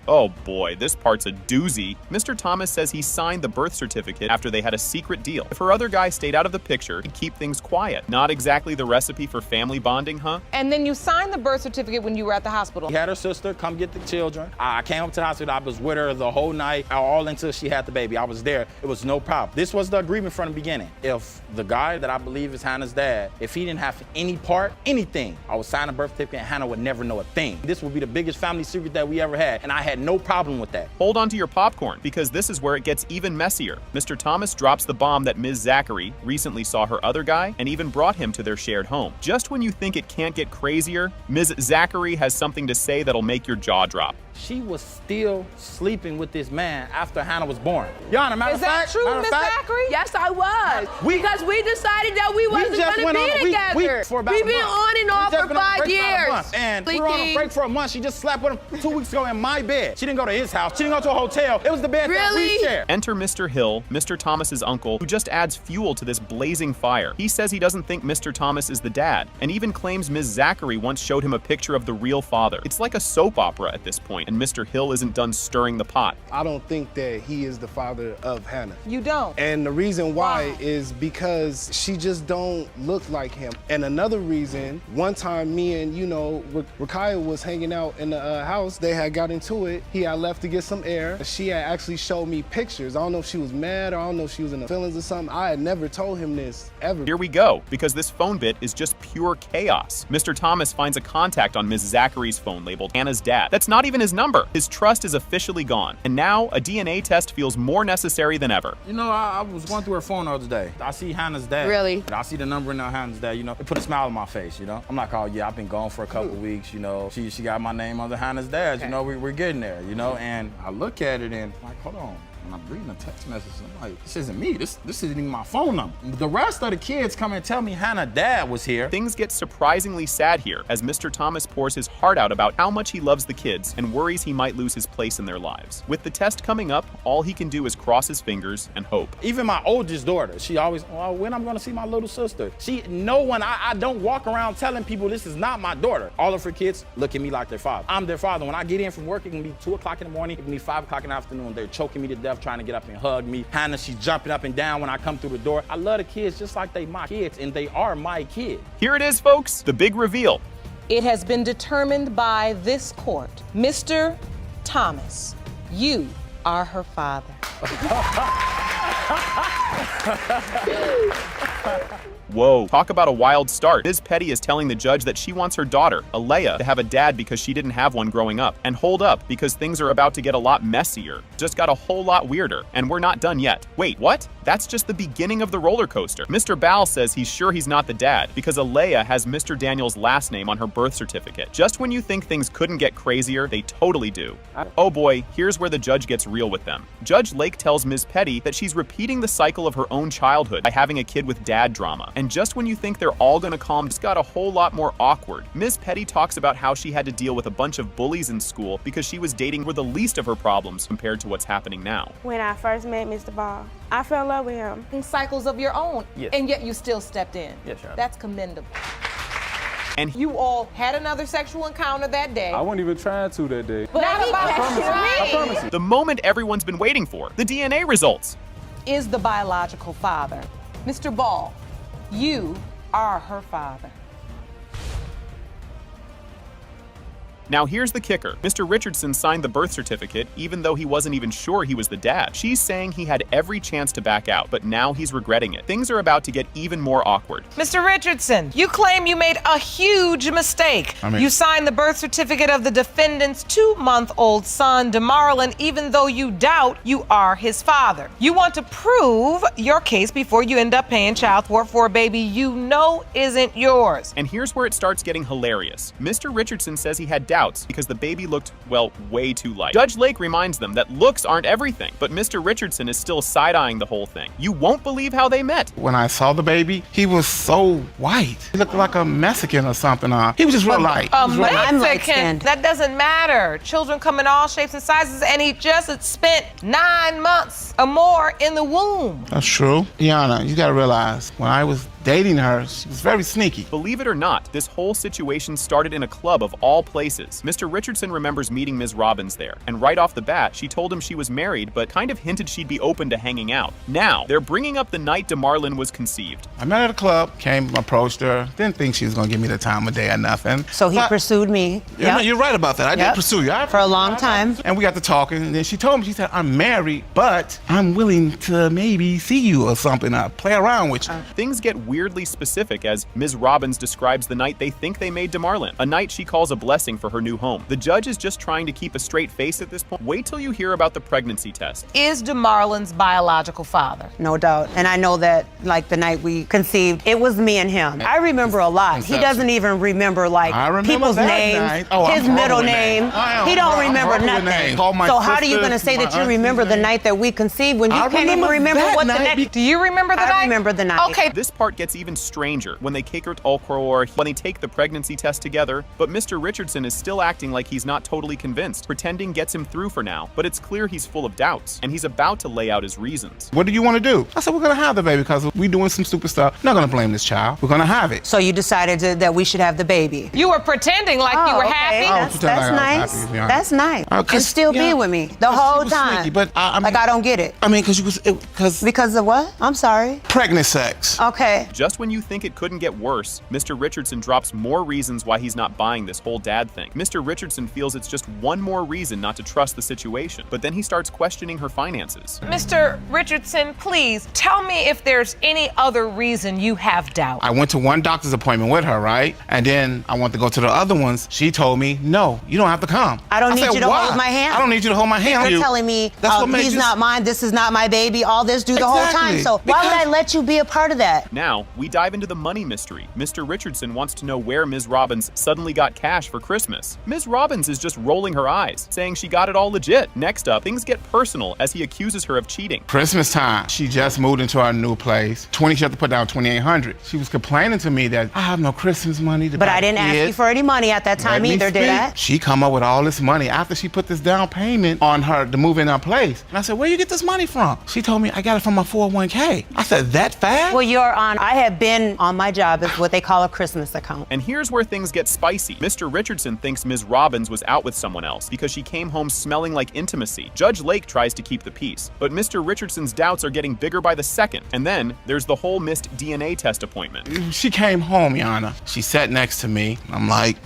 Oh boy, this part's a doozy. Mr. Thomas says he signed the birth certificate after they had a secret deal. If her other guy stayed out of the picture, he'd keep things quiet. Not exactly the recipe for family bonding, huh? And then you signed the birth certificate when you were at the hospital. He had her sister come get the children. I came up to the hospital. I was with her the whole night, all until she had the baby. I was there. It was no problem. This was the agreement from the beginning. If the guy that I believe is Hannah's dad, if he didn't have any part, anything, I would sign a birth certificate and Hannah would never know a thing. This would be the biggest family secret that we ever had, and I had no problem with that. Hold on to your popcorn, because this is where it gets even messier. Mr. Thomas drops the bomb that Ms. Zachary recently saw her other guy and even brought him to their shared home. Just when you think it can't get crazier, Ms. Zachary has something to say that'll make your jaw drop. She was still sleeping with this man after Hannah was born. Your Honor, matter of fact, is that true, Ms. Zachary? Yes, I was. Because we decided that we wasn't going to be together. We've been on and off for 5 years. And we were on a break for a month. She just slept with him 2 weeks ago in my bed. She didn't go to his house. She didn't go to a hotel. It was the bed that we shared. Enter Mr. Hill, Mr. Thomas's uncle, who just adds fuel to this blazing fire. He says he doesn't think Mr. Thomas is the dad, and even claims Ms. Zachary once showed him a picture of the real father. It's like a soap opera at this point, and Mr. Hill isn't done stirring the pot. I don't think that he is the father of Hannah. You don't? And the reason why is because she just don't look like him. And another reason, one time me and, Rakaya was hanging out in the house. They had got into it. He had left to get some air. She had actually showed me pictures. I don't know if she was mad or I don't know if she was in the feelings or something. I had never told him this, ever. Here we go, because this phone bit is just pure chaos. Mr. Thomas finds a contact on Ms. Zachary's phone labeled Hannah's dad. That's not even his number. His trust is officially gone. And now a DNA test feels more necessary than ever. I was going through her phone the other day. I see Hannah's dad. Really? I see the number in Hannah's dad, it put a smile on my face, I'm like, oh yeah, I've been gone for a couple weeks, She got my name under Hannah's dad, Okay. We're getting there, and I look at it and I'm like, hold on. And I'm reading a text message, and I'm like, this isn't me. This isn't even my phone number. The rest of the kids come and tell me Hannah's dad was here. Things get surprisingly sad here as Mr. Thomas pours his heart out about how much he loves the kids and worries he might lose his place in their lives. With the test coming up, all he can do is cross his fingers and hope. Even my oldest daughter, she always, well, when I'm gonna see my little sister? I don't walk around telling people this is not my daughter. All of her kids look at me like their father. I'm their father. When I get in from work, it can be 2 o'clock in the morning, it can be 5 o'clock in the afternoon. They're choking me to death, trying to get up and hug me. Hannah, she's jumping up and down when I come through the door. I love the kids just like they my kids, and they are my kids. Here it is, folks, the big reveal. It has been determined by this court. Mr. Thomas, you are her father. Whoa, talk about a wild start. Ms. Petty is telling the judge that she wants her daughter, Alea, to have a dad because she didn't have one growing up. And hold up, because things are about to get a lot messier. Just got a whole lot weirder. And we're not done yet. Wait, what? That's just the beginning of the roller coaster. Mr. Bal says he's sure he's not the dad because Alea has Mr. Daniels' last name on her birth certificate. Just when you think things couldn't get crazier, they totally do. Oh boy, here's where the judge gets real with them. Judge Lake tells Ms. Petty that she's repeating the cycle of her own childhood by having a kid with dad drama. And just when you think they're all gonna calm, it's got a whole lot more awkward. Ms. Petty talks about how she had to deal with a bunch of bullies in school because she was dating were the least of her problems compared to what's happening now. When I first met Mr. Ball, I fell in love with him. In cycles of your own, Yes. and yet you still stepped in. Yes, Your Honor. That's commendable. And you all had another sexual encounter that day. I wasn't even trying to that day. But I promise you. The moment everyone's been waiting for, the DNA results. Is the biological father. Mr. Ball, you are her father. Now here's the kicker. Mr. Richardson signed the birth certificate even though he wasn't even sure he was the dad. She's saying he had every chance to back out, but now he's regretting it. Things are about to get even more awkward. Mr. Richardson, you claim you made a huge mistake. You signed the birth certificate of the defendant's 2-month-old son, DeMarlon, even though you doubt you are his father. You want to prove your case before you end up paying child support for a baby you know isn't yours. And here's where it starts getting hilarious. Mr. Richardson says he had doubts because the baby looked, well, way too light. Judge Lake reminds them that looks aren't everything, but Mr. Richardson is still side-eyeing the whole thing. You won't believe how they met. When I saw the baby, he was so white. He looked like a Mexican or something. He was just real light. Mexican, that doesn't matter. Children come in all shapes and sizes, and he just spent 9 months or more in the womb. That's true. Yana, you gotta realize, when I was dating her, she was very sneaky. Believe it or not, this whole situation started in a club of all places. Mr. Richardson remembers meeting Ms. Robbins there, and right off the bat, she told him she was married, but kind of hinted she'd be open to hanging out. Now, they're bringing up the night DeMarlon was conceived. I met her at a club, came, approached her, didn't think she was gonna give me the time of day or nothing. So he pursued me. You're right about that. I did pursue you. For a long time. And we got to talking, and then she told me, she said, I'm married, but I'm willing to maybe see you or something, play around with you. Things get weirdly specific as Ms. Robbins describes the night they think they made DeMarlon, a night she calls a blessing for her new home. The judge is just trying to keep a straight face at this point. Wait till you hear about the pregnancy test. Is DeMarlon's biological father? No doubt. And I know that, like, the night we conceived, it was me and him. I remember a lot. He doesn't even remember, like, people's names, his middle name. He don't remember nothing. So how are you going to say that you remember the night that we conceived when you can't even remember what the next... Do you remember the night? I remember the night. Okay. This part gets even stranger when they when they take the pregnancy test together, but Mr. Richardson is still acting like he's not totally convinced. Pretending gets him through for now, but it's clear he's full of doubts, and he's about to lay out his reasons. What do you want to do? I said, we're gonna have the baby because we're doing some stupid stuff. Not gonna blame this child. We're gonna have it. So you decided that we should have the baby? You were pretending like you were happy? That's nice. That's nice. And still be with me the whole time. Sneaky, but I don't get it. I mean, because of what? I'm sorry. Pregnant sex. Okay. Just when you think it couldn't get worse, Mr. Richardson drops more reasons why he's not buying this whole dad thing. Mr. Richardson feels it's just one more reason not to trust the situation, but then he starts questioning her finances. Mr. Richardson, please tell me if there's any other reason you have doubt. I went to one doctor's appointment with her, right? And then I went to go to the other ones. She told me, no, you don't have to come. I don't need you to hold my hand. I don't need you to hold my hand. You're telling me he's not mine, this is not my baby, all this the whole time. So why would I let you be a part of that? Now, Now, we dive into the money mystery. Mr. Richardson wants to know where Ms. Robbins suddenly got cash for Christmas. Ms. Robbins is just rolling her eyes, saying she got it all legit. Next up, things get personal as he accuses her of cheating. Christmas time, she just moved into our new place. She had to put down $2,800. She was complaining to me that I have no Christmas money to buy But I didn't ask you for any money at that time either, did I? She come up with all this money after she put this down payment on her to move in our place. And I said, where you get this money from? She told me I got it from my 401k. I said, that fast? Well, I have been on my job as what they call a Christmas account. And here's where things get spicy. Mr. Richardson thinks Ms. Robbins was out with someone else because she came home smelling like intimacy. Judge Lake tries to keep the peace, but Mr. Richardson's doubts are getting bigger by the second. And then there's the whole missed DNA test appointment. She came home, Yana. She sat next to me. I'm like,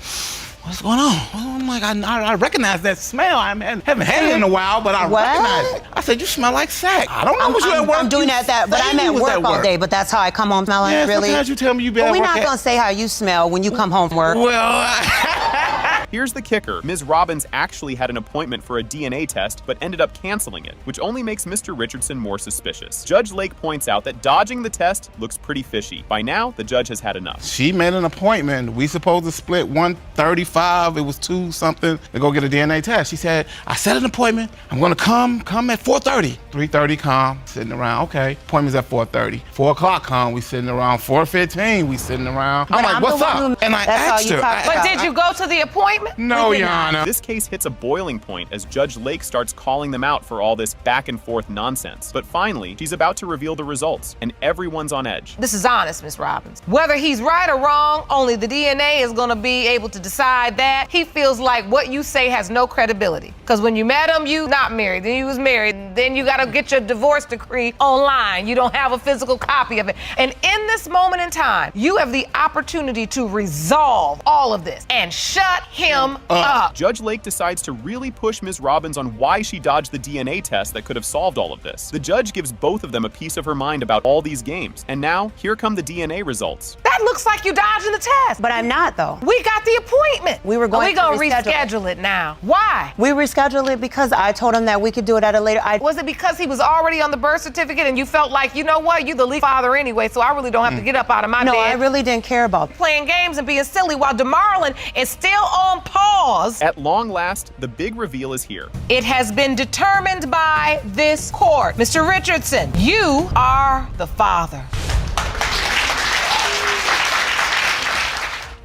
what's going on? I'm like, I recognize that smell. I haven't had it in a while, but I recognize it. I said, you smell like sack. I don't know what you're at work. I'm doing but I'm at work all day, but that's how I come home smelling, really? Sometimes you tell me you be at work. We're not gonna say how you smell when you come home from work. Well, here's the kicker. Ms. Robbins actually had an appointment for a DNA test, but ended up canceling it, which only makes Mr. Richardson more suspicious. Judge Lake points out that dodging the test looks pretty fishy. By now, the judge has had enough. She made an appointment. We supposed to split 135. It was 2 something to go get a DNA test. She said, I set an appointment. I'm gonna come at 4:30. 3:30 come, sitting around, okay. Appointment's at 4:30. 4 o'clock come, we sitting around. 4:15, we sitting around. I'm like, what's up? And I asked her. But did you go to the appointment? No, Yana. This case hits a boiling point as Judge Lake starts calling them out for all this back and forth nonsense. But finally, she's about to reveal the results, and everyone's on edge. This is honest, Ms. Robbins. Whether he's right or wrong, only the DNA is gonna be able to decide that. He feels like what you say has no credibility. Because when you met him, you not married, then you was married, then you gotta get your divorce decree online. You don't have a physical copy of it. And in this moment in time, you have the opportunity to resolve all of this and shut him up. Judge Lake decides to really push Ms. Robbins on why she dodged the DNA test that could have solved all of this. The judge gives both of them a piece of her mind about all these games. And now, here come the DNA results. That looks like you dodging the test. But I'm not, though. We got the appointment. We were going to reschedule it now. Why? We rescheduled it because I told him that we could do it at a later. Was it because he was already on the birth certificate and you felt like, you know what, you're the legal father anyway, so I really don't have to get up out of my bed? No, I really didn't care about playing games and being silly while DeMarlon is still on pause. At long last, the big reveal is here. It has been determined by this court. Mr. Richardson, you are the father.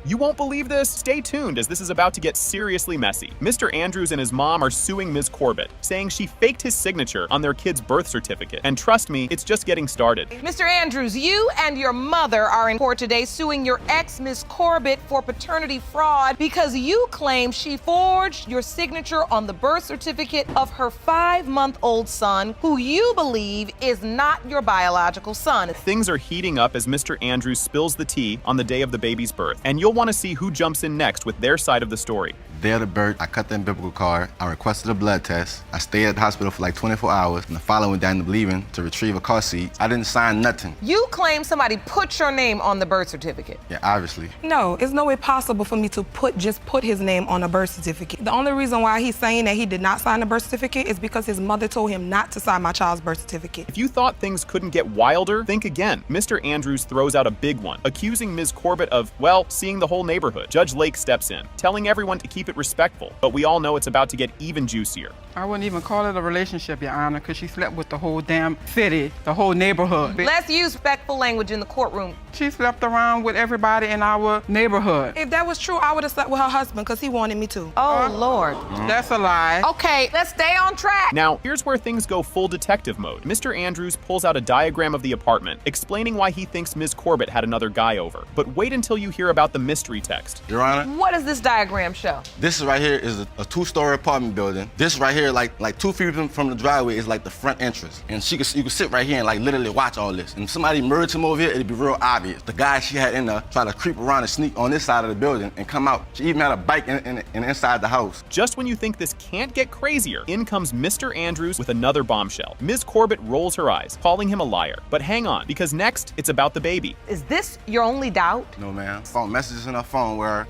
You won't believe this? Stay tuned as this is about to get seriously messy. Mr. Andrews and his mom are suing Ms. Corbett, saying she faked his signature on their kid's birth certificate. And trust me, it's just getting started. Mr. Andrews, you and your mother are in court today suing your ex, Ms. Corbett, for paternity fraud because you claim she forged your signature on the birth certificate of her 5-month-old son, who you believe is not your biological son. Things are heating up as Mr. Andrews spills the tea on the day of the baby's birth, and you'll want to see who jumps in next with their side of the story. Day of the birth, I cut the umbilical cord. I requested a blood test. I stayed at the hospital for like 24 hours, and the following day I ended up leaving to retrieve a car seat. I didn't sign nothing. You claim somebody put your name on the birth certificate. Yeah, obviously. No, it's no way possible for me to just put his name on a birth certificate. The only reason why he's saying that he did not sign the birth certificate is because his mother told him not to sign my child's birth certificate. If you thought things couldn't get wilder, think again. Mr. Andrews throws out a big one, accusing Ms. Corbett of, well, seeing the whole neighborhood. Judge Lake steps in, telling everyone to keep it respectful, but we all know it's about to get even juicier. I wouldn't even call it a relationship, Your Honor, because she slept with the whole damn city, the whole neighborhood. Let's use respectful language in the courtroom. She slept around with everybody in our neighborhood. If that was true, I would have slept with her husband because he wanted me to. Oh, Lord. That's a lie. Okay, let's stay on track. Now, here's where things go full detective mode. Mr. Andrews pulls out a diagram of the apartment, explaining why he thinks Ms. Corbett had another guy over. But wait until you hear about the mystery text. Your Honor? What does this diagram show? This right here is a 2-story apartment building. This right here, like 2 feet from the driveway, is like the front entrance. And you could sit right here and like literally watch all this. And if somebody murdered him over here, it'd be real obvious. The guy she had in there tried to creep around and sneak on this side of the building and come out. She even had a bike in inside the house. Just when you think this can't get crazier, in comes Mr. Andrews with another bombshell. Ms. Corbett rolls her eyes, calling him a liar. But hang on, because next, it's about the baby. Is this your only doubt? No, ma'am. Found messages in her phone where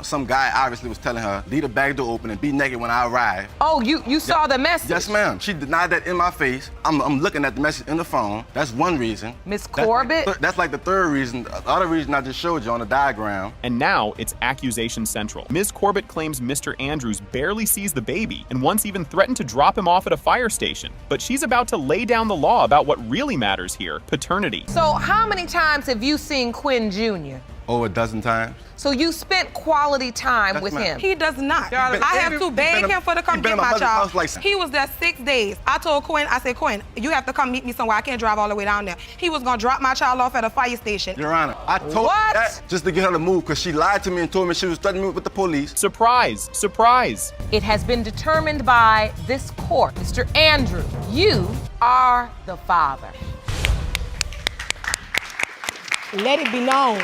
some guy obviously was telling her, leave the back door open and be naked when I arrive. Oh, You saw the message? Yes, ma'am. She denied that in my face. I'm looking at the message in the phone. That's one reason. Miss Corbett? That's like the third reason. The other reason I just showed you on the diagram. And now it's accusation central. Ms. Corbett claims Mr. Andrews barely sees the baby and once even threatened to drop him off at a fire station. But she's about to lay down the law about what really matters here, paternity. So how many times have you seen Quinn Jr.? Over a dozen times. So you spent quality time with him? He does not. I have to beg him for to come get my child. He was there 6 days. I told Quinn, I said, Quinn, you have to come meet me somewhere. I can't drive all the way down there. He was gonna drop my child off at a fire station. Your Honor, I told her that just to get her to move because she lied to me and told me she was threatening me with the police. Surprise, surprise. It has been determined by this court, Mr. Andrews, you are the father. Let it be known.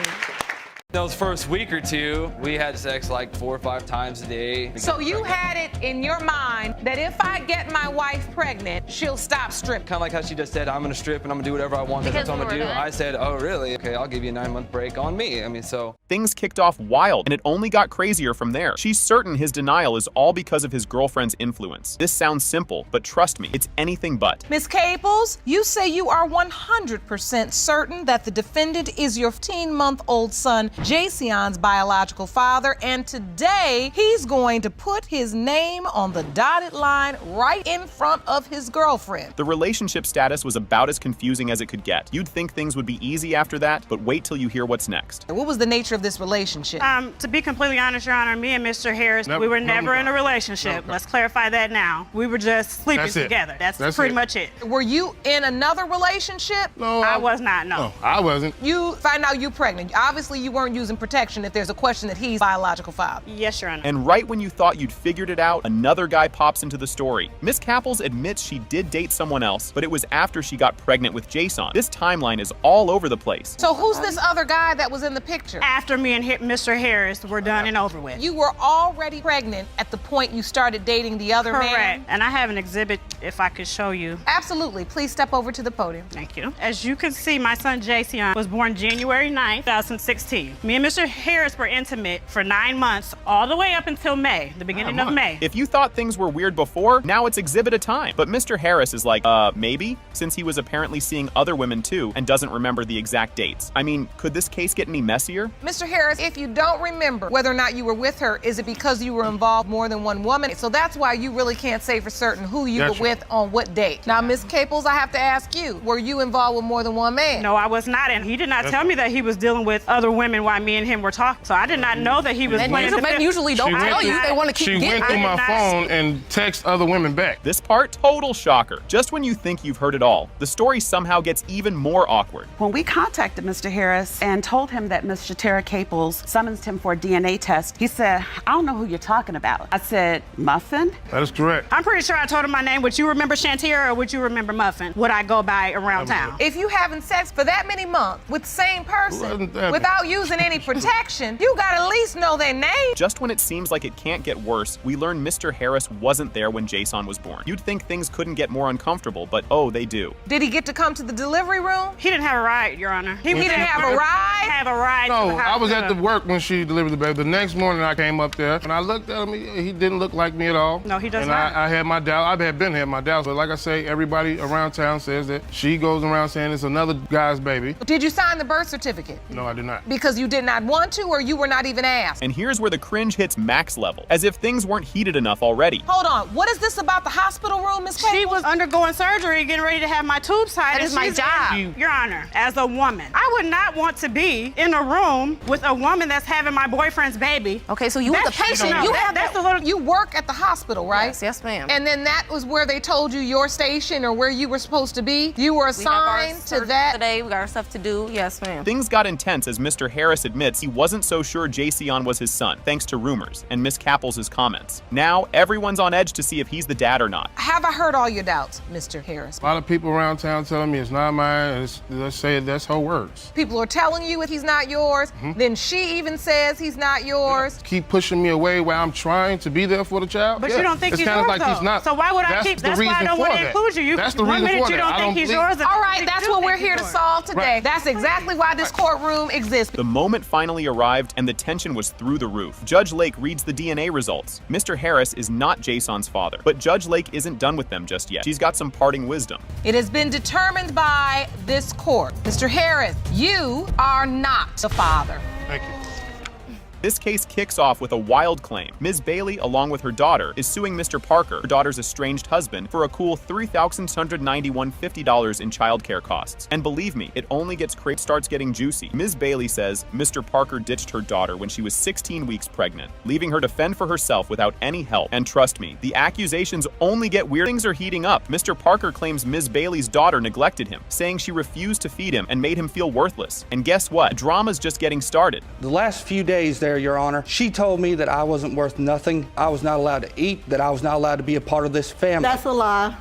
Those first week or two, we had sex like 4 or 5 times a day. So you had it in your mind that if I get my wife pregnant, she'll stop stripping. Kind of like how she just said, I'm gonna strip and I'm gonna do whatever I want. That's what I'm gonna do. I said, oh really? Okay, I'll give you a 9-month break on me. I mean, so. Things kicked off wild, and it only got crazier from there. She's certain his denial is all because of his girlfriend's influence. This sounds simple, but trust me, it's anything but. Ms. Caples, you say you are 100% certain that the defendant is your 15-month-old son, Jasion's biological father, and today he's going to put his name on the dotted line right in front of his girlfriend. The relationship status was about as confusing as it could get. You'd think things would be easy after that, but wait till you hear what's next. What was the nature of this relationship? To be completely honest, Your Honor, me and Mr. Harris, we were never in a relationship. Okay. Let's clarify that now. We were just sleeping together. That's pretty much it. Were you in another relationship? No, I was not, no. I wasn't. You find out you're pregnant. Obviously, you weren't using protection if there's a question that he's biological father. Yes, Your Honor. And right when you thought you'd figured it out, another guy pops into the story. Miss Caples admits she did date someone else, but it was after she got pregnant with Jason. This timeline is all over the place. So who's this other guy that was in the picture? After me and Mr. Harris were done and over with. You were already pregnant at the point you started dating the other man? Correct. And I have an exhibit if I could show you. Absolutely. Please step over to the podium. Thank you. As you can see, my son Jason was born January 9th, 2016. Me and Mr. Harris were intimate for 9 months, all the way up until May, the beginning of May. If you thought things were weird before, now it's exhibit a time. But Mr. Harris is like, maybe? Since he was apparently seeing other women too and doesn't remember the exact dates. I mean, could this case get any messier? Mr. Harris, if you don't remember whether or not you were with her, is it because you were involved more than one woman? So that's why you really can't say for certain who you were with on what date. Now, Ms. Caples, I have to ask you, were you involved with more than one man? No, I was not, and he did not tell me that he was dealing with other women while me and him were talking. So I did not know that he was playing the Men usually don't tell you. They want to keep She getting went through my phone and text other women back. This part, total shocker. Just when you think you've heard it all, the story somehow gets even more awkward. When we contacted Mr. Harris and told him that Ms. Shatera Caples summoned him for a DNA test, he said, I don't know who you're talking about. I said, Muffin? That is correct. I'm pretty sure I told him my name. Would you remember Shantira or would you remember Muffin? Would I go by around town? If you having sex for that many months with the same person without using any protection, you gotta at least know their name. Just when it seems like it can't get worse, we learn Mr. Harris wasn't there when Jason was born. You'd think things couldn't get more uncomfortable, but oh, they do. Did he get to come to the delivery room? He didn't have a ride, Your Honor. He didn't have a ride? Have a ride No, to the hospital. I was at the work when she delivered the baby. The next morning I came up there and I looked at him. He didn't look like me at all. No, he does and not. I had my doubt. I had been had my doubts, but like I say, everybody around town says that she goes around saying it's another guy's baby. Did you sign the birth certificate? No, I did not. Because you did not want to, or you were not even asked? And here's where the cringe hits max level, as if things weren't heated enough already. Hold on, what is this about the hospital room, Ms. Caples? She was undergoing surgery, getting ready to have my tubes tied. That is my job. Your Honor, as a woman, I would not want to be in a room with a woman that's having my boyfriend's baby. Okay, so you were the patient. You work at the hospital, right? Yes, ma'am. And then that was where they told you your station or where you were supposed to be? You were assigned to that? Today, we got our stuff to do. Yes, ma'am. Things got intense as Mr. Harris admits he wasn't so sure Jason was his son, thanks to rumors and Miss Caples' comments. Now, everyone's on edge to see if he's the dad or not. Have I heard all your doubts, Mr. Harris? A lot of people around town telling me it's not mine. Let's say that's her words. People are telling you if he's not yours. Then she even says he's not yours. Keep pushing me away while I'm trying to be there for the child. But you don't think it's he's kind yours, of like he's not. So why would I keep? That's why I don't want to include you. That's the reason for that. You don't think he's yours. All right, that's what we're here to solve today. That's exactly why this courtroom exists. The moment moment finally arrived and the tension was through the roof. Judge Lake reads the DNA results. Mr. Harris is not Jason's father, but Judge Lake isn't done with them just yet. She's got some parting wisdom. It has been determined by this court. Mr. Harris, you are not the father. Thank you. This case kicks off with a wild claim. Ms. Bailey, along with her daughter, is suing Mr. Parker, her daughter's estranged husband, for a cool $3,691.50 in childcare costs. And believe me, it only starts getting juicy. Ms. Bailey says Mr. Parker ditched her daughter when she was 16 weeks pregnant, leaving her to fend for herself without any help. And trust me, the accusations only get weird. Things are heating up. Mr. Parker claims Ms. Bailey's daughter neglected him, saying she refused to feed him and made him feel worthless. And guess what? The drama's just getting started. The last few days there, Your Honor, she told me that I wasn't worth nothing, I was not allowed to eat, that I was not allowed to be a part of this family. That's a lie.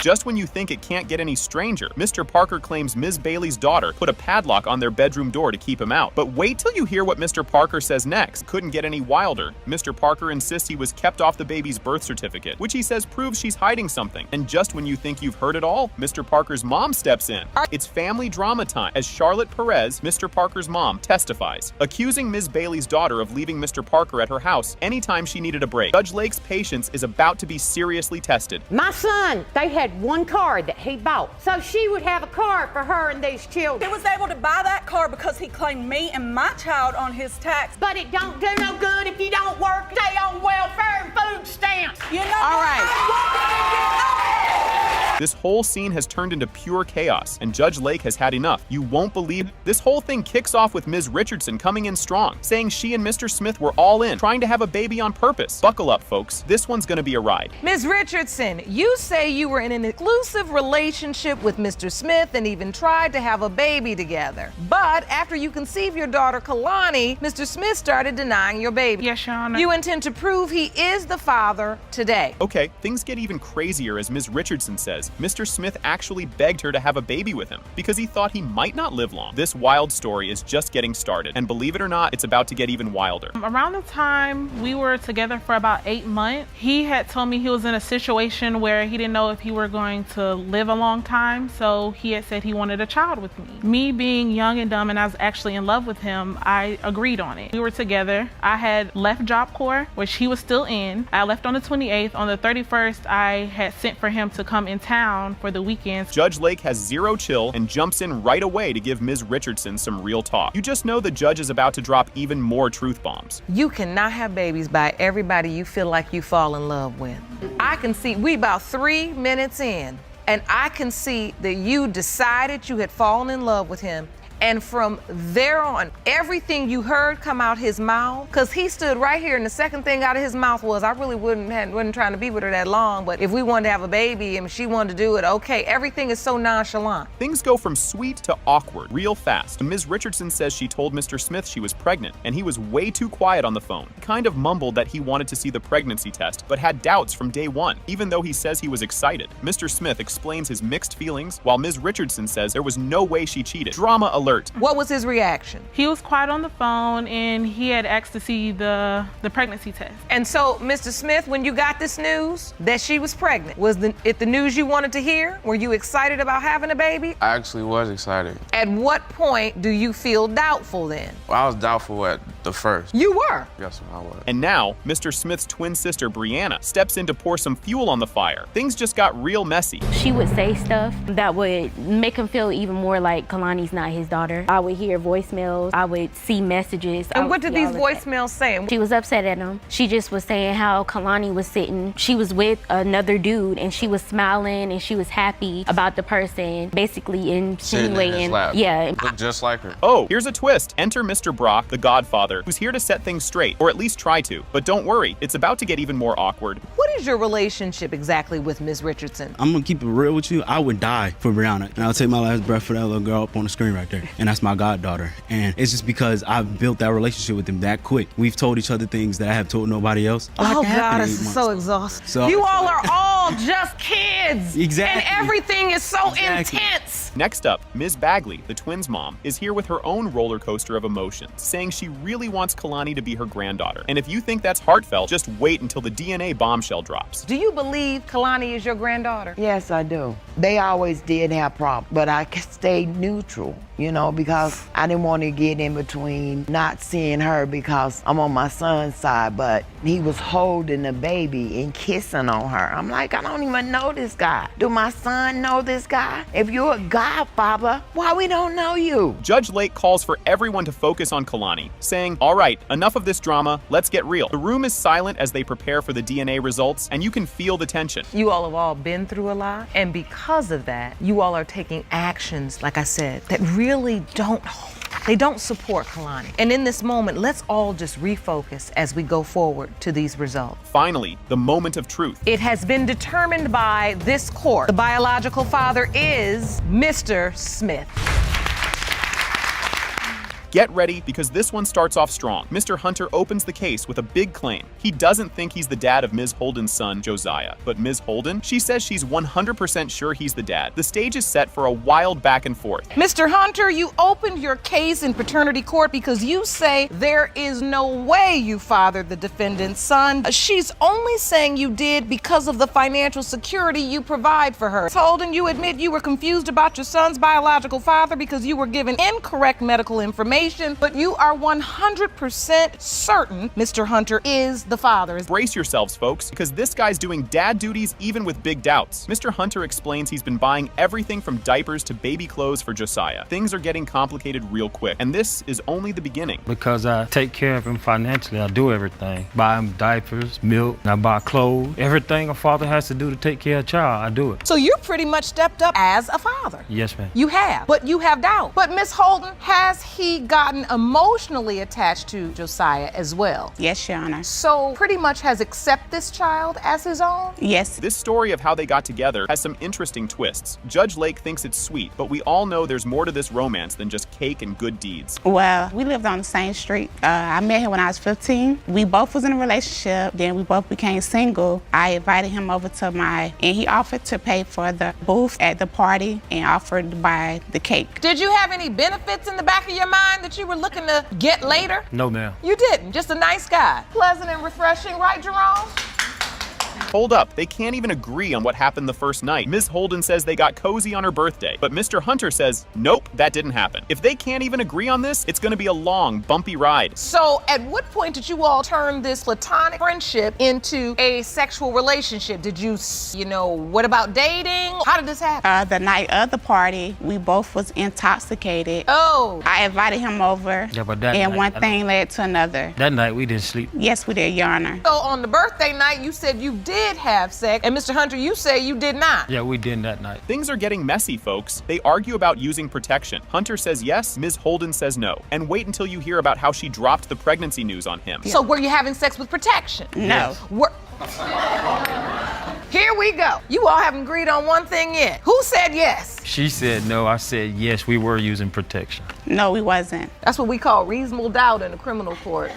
Just when you think it can't get any stranger, Mr. Parker claims Ms. Bailey's daughter put a padlock on their bedroom door to keep him out. But wait till you hear what Mr. Parker says next. Couldn't get any wilder. Mr. Parker insists he was kept off the baby's birth certificate, which he says proves she's hiding something. And just when you think you've heard it all, Mr. Parker's mom steps in. It's family drama time as Charlotte Perez, Mr. Parker's mom, testifies, accusing Ms. Bailey's daughter of leaving Mr. Parker at her house anytime she needed a break. Judge Lake's patience is about to be seriously tested. My son, they had one car that he bought, so she would have a car for her and these children. He was able to buy that car because he claimed me and my child on his tax. But it don't do no good if you don't work, stay on welfare and food stamps. You know, all right. This whole scene has turned into pure chaos, and Judge Lake has had enough. You won't believe this whole thing kicks off with Ms. Richardson coming in strong, saying she and Mr. Smith were all in, trying to have a baby on purpose. Buckle up, folks. This one's gonna be a ride. Ms. Richardson, you say you were in an exclusive relationship with Mr. Smith and even tried to have a baby together. But after you conceived your daughter, Kalani, Mr. Smith started denying your baby. Yes, Your Honor. You intend to prove he is the father today. Okay, things get even crazier as Ms. Richardson says Mr. Smith actually begged her to have a baby with him because he thought he might not live long. This wild story is just getting started, and believe it or not, it's about to get even wilder. Around the time we were together for about 8 months, he had told me he was in a situation where he didn't know if he were going to live a long time, so he had said he wanted a child with me. Me being young and dumb and I was actually in love with him, I agreed on it. We were together. I had left Job Corps, which he was still in. I left on the 28th. On the 31st, I had sent for him to come in town for the weekends. Judge Lake has zero chill and jumps in right away to give Ms. Richardson some real talk. You just know the judge is about to drop even more truth bombs. You cannot have babies by everybody you feel like you fall in love with. I can see, we about 3 minutes in, and I can see that you decided you had fallen in love with him. And from there on, everything you heard come out his mouth, because he stood right here and the second thing out of his mouth was, I really wasn't trying to be with her that long, but if we wanted to have a baby and she wanted to do it, okay. Everything is so nonchalant. Things go from sweet to awkward real fast. Ms. Richardson says she told Mr. Smith she was pregnant, and he was way too quiet on the phone. He kind of mumbled that he wanted to see the pregnancy test, but had doubts from day one, even though he says he was excited. Mr. Smith explains his mixed feelings, while Ms. Richardson says there was no way she cheated. Drama alert. What was his reaction? He was quiet on the phone and he had asked to see the pregnancy test. And so, Mr. Smith, when you got this news that she was pregnant, was it the news you wanted to hear? Were you excited about having a baby? I actually was excited. At what point do you feel doubtful then? Well, I was doubtful at the first. You were? Yes, I was. And now, Mr. Smith's twin sister, Brianna, steps in to pour some fuel on the fire. Things just got real messy. She would say stuff that would make him feel even more like Kalani's not his daughter. I would hear voicemails. I would see messages. And what did these voicemails say? She was upset at him. She just was saying how Kalani was sitting. She was with another dude and she was smiling and she was happy about the person, basically insinuating. Yeah. Looked just like her. Oh, here's a twist. Enter Mr. Brock, the Godfather, who's here to set things straight, or at least try to. But don't worry, it's about to get even more awkward. What is your relationship exactly with Ms. Richardson? I'm gonna keep it real with you. I would die for Brianna, and I'll take my last breath for that little girl up on the screen right there. And that's my goddaughter. And it's just because I've built that relationship with them that quick. We've told each other things that I have told nobody else. Oh God, this is so exhausting. So, you all are all just kids. Exactly. And everything is so intense. Next up, Ms. Bagley, the twins' mom, is here with her own roller coaster of emotions, saying she really wants Kalani to be her granddaughter. And if you think that's heartfelt, just wait until the DNA bombshell drops. Do you believe Kalani is your granddaughter? Yes, I do. They always did have problems, but I stayed neutral, because I didn't want to get in between not seeing her because I'm on my son's side, but he was holding the baby and kissing on her. I'm like, I don't even know this guy. Do my son know this guy? If you're a godfather, why we don't know you? Judge Lake calls for everyone to focus on Kalani, saying, all right, enough of this drama, let's get real. The room is silent as they prepare for the DNA results, and you can feel the tension. You all have all been through a lot, and because of that, you all are taking actions, like I said, that really don't support Kalani. And in this moment, let's all just refocus as we go forward to these results. Finally, the moment of truth. It has been determined by this court. The biological father is Mr. Smith. Get ready, because this one starts off strong. Mr. Hunter opens the case with a big claim. He doesn't think he's the dad of Ms. Holden's son, Josiah. But Ms. Holden, she says she's 100% sure he's the dad. The stage is set for a wild back and forth. Mr. Hunter, you opened your case in paternity court because you say there is no way you fathered the defendant's son. She's only saying you did because of the financial security you provide for her. Ms. Holden, you admit you were confused about your son's biological father because you were given incorrect medical information, but you are 100% certain Mr. Hunter is the father. Brace yourselves, folks, because this guy's doing dad duties even with big doubts. Mr. Hunter explains he's been buying everything from diapers to baby clothes for Josiah. Things are getting complicated real quick, and this is only the beginning. Because I take care of him financially, I do everything. Buy him diapers, milk, I buy clothes. Everything a father has to do to take care of a child, I do it. So you pretty much stepped up as a father. Yes, ma'am. You have, but you have doubt. But Miss Holden, has he gotten emotionally attached to Josiah as well? Yes, Your Honor. So pretty much has accepted this child as his own? Yes. This story of how they got together has some interesting twists. Judge Lake thinks it's sweet, but we all know there's more to this romance than just cake and good deeds. Well, we lived on the same street. I met him when I was 15. We both was in a relationship. Then we both became single. I invited him over to and he offered to pay for the booth at the party and offered to buy the cake. Did you have any benefits in the back of your mind that you were looking to get later? No, ma'am. You didn't. Just a nice guy. Pleasant and refreshing, right, Jerome? Hold up, they can't even agree on what happened the first night. Ms. Holden says they got cozy on her birthday, but Mr. Hunter says, nope, that didn't happen. If they can't even agree on this, it's gonna be a long, bumpy ride. So at what point did you all turn this platonic friendship into a sexual relationship? Did you what about dating? How did this happen? The night of the party, we both was intoxicated. Oh. I invited him over, Yeah, but that and night, one thing led to another. That night we didn't sleep. Yes, we did, Your Honor. So on the birthday night, you said you did have sex, and Mr. Hunter, you say you did not. Yeah, we did that night. Things are getting messy, folks. They argue about using protection. Hunter says yes, Ms. Holden says no. And wait until you hear about how she dropped the pregnancy news on him. So were you having sex with protection? No. Here we go. You all haven't agreed on one thing yet. Who said yes? She said no, I said yes, we were using protection. No, we wasn't. That's what we call reasonable doubt in a criminal court.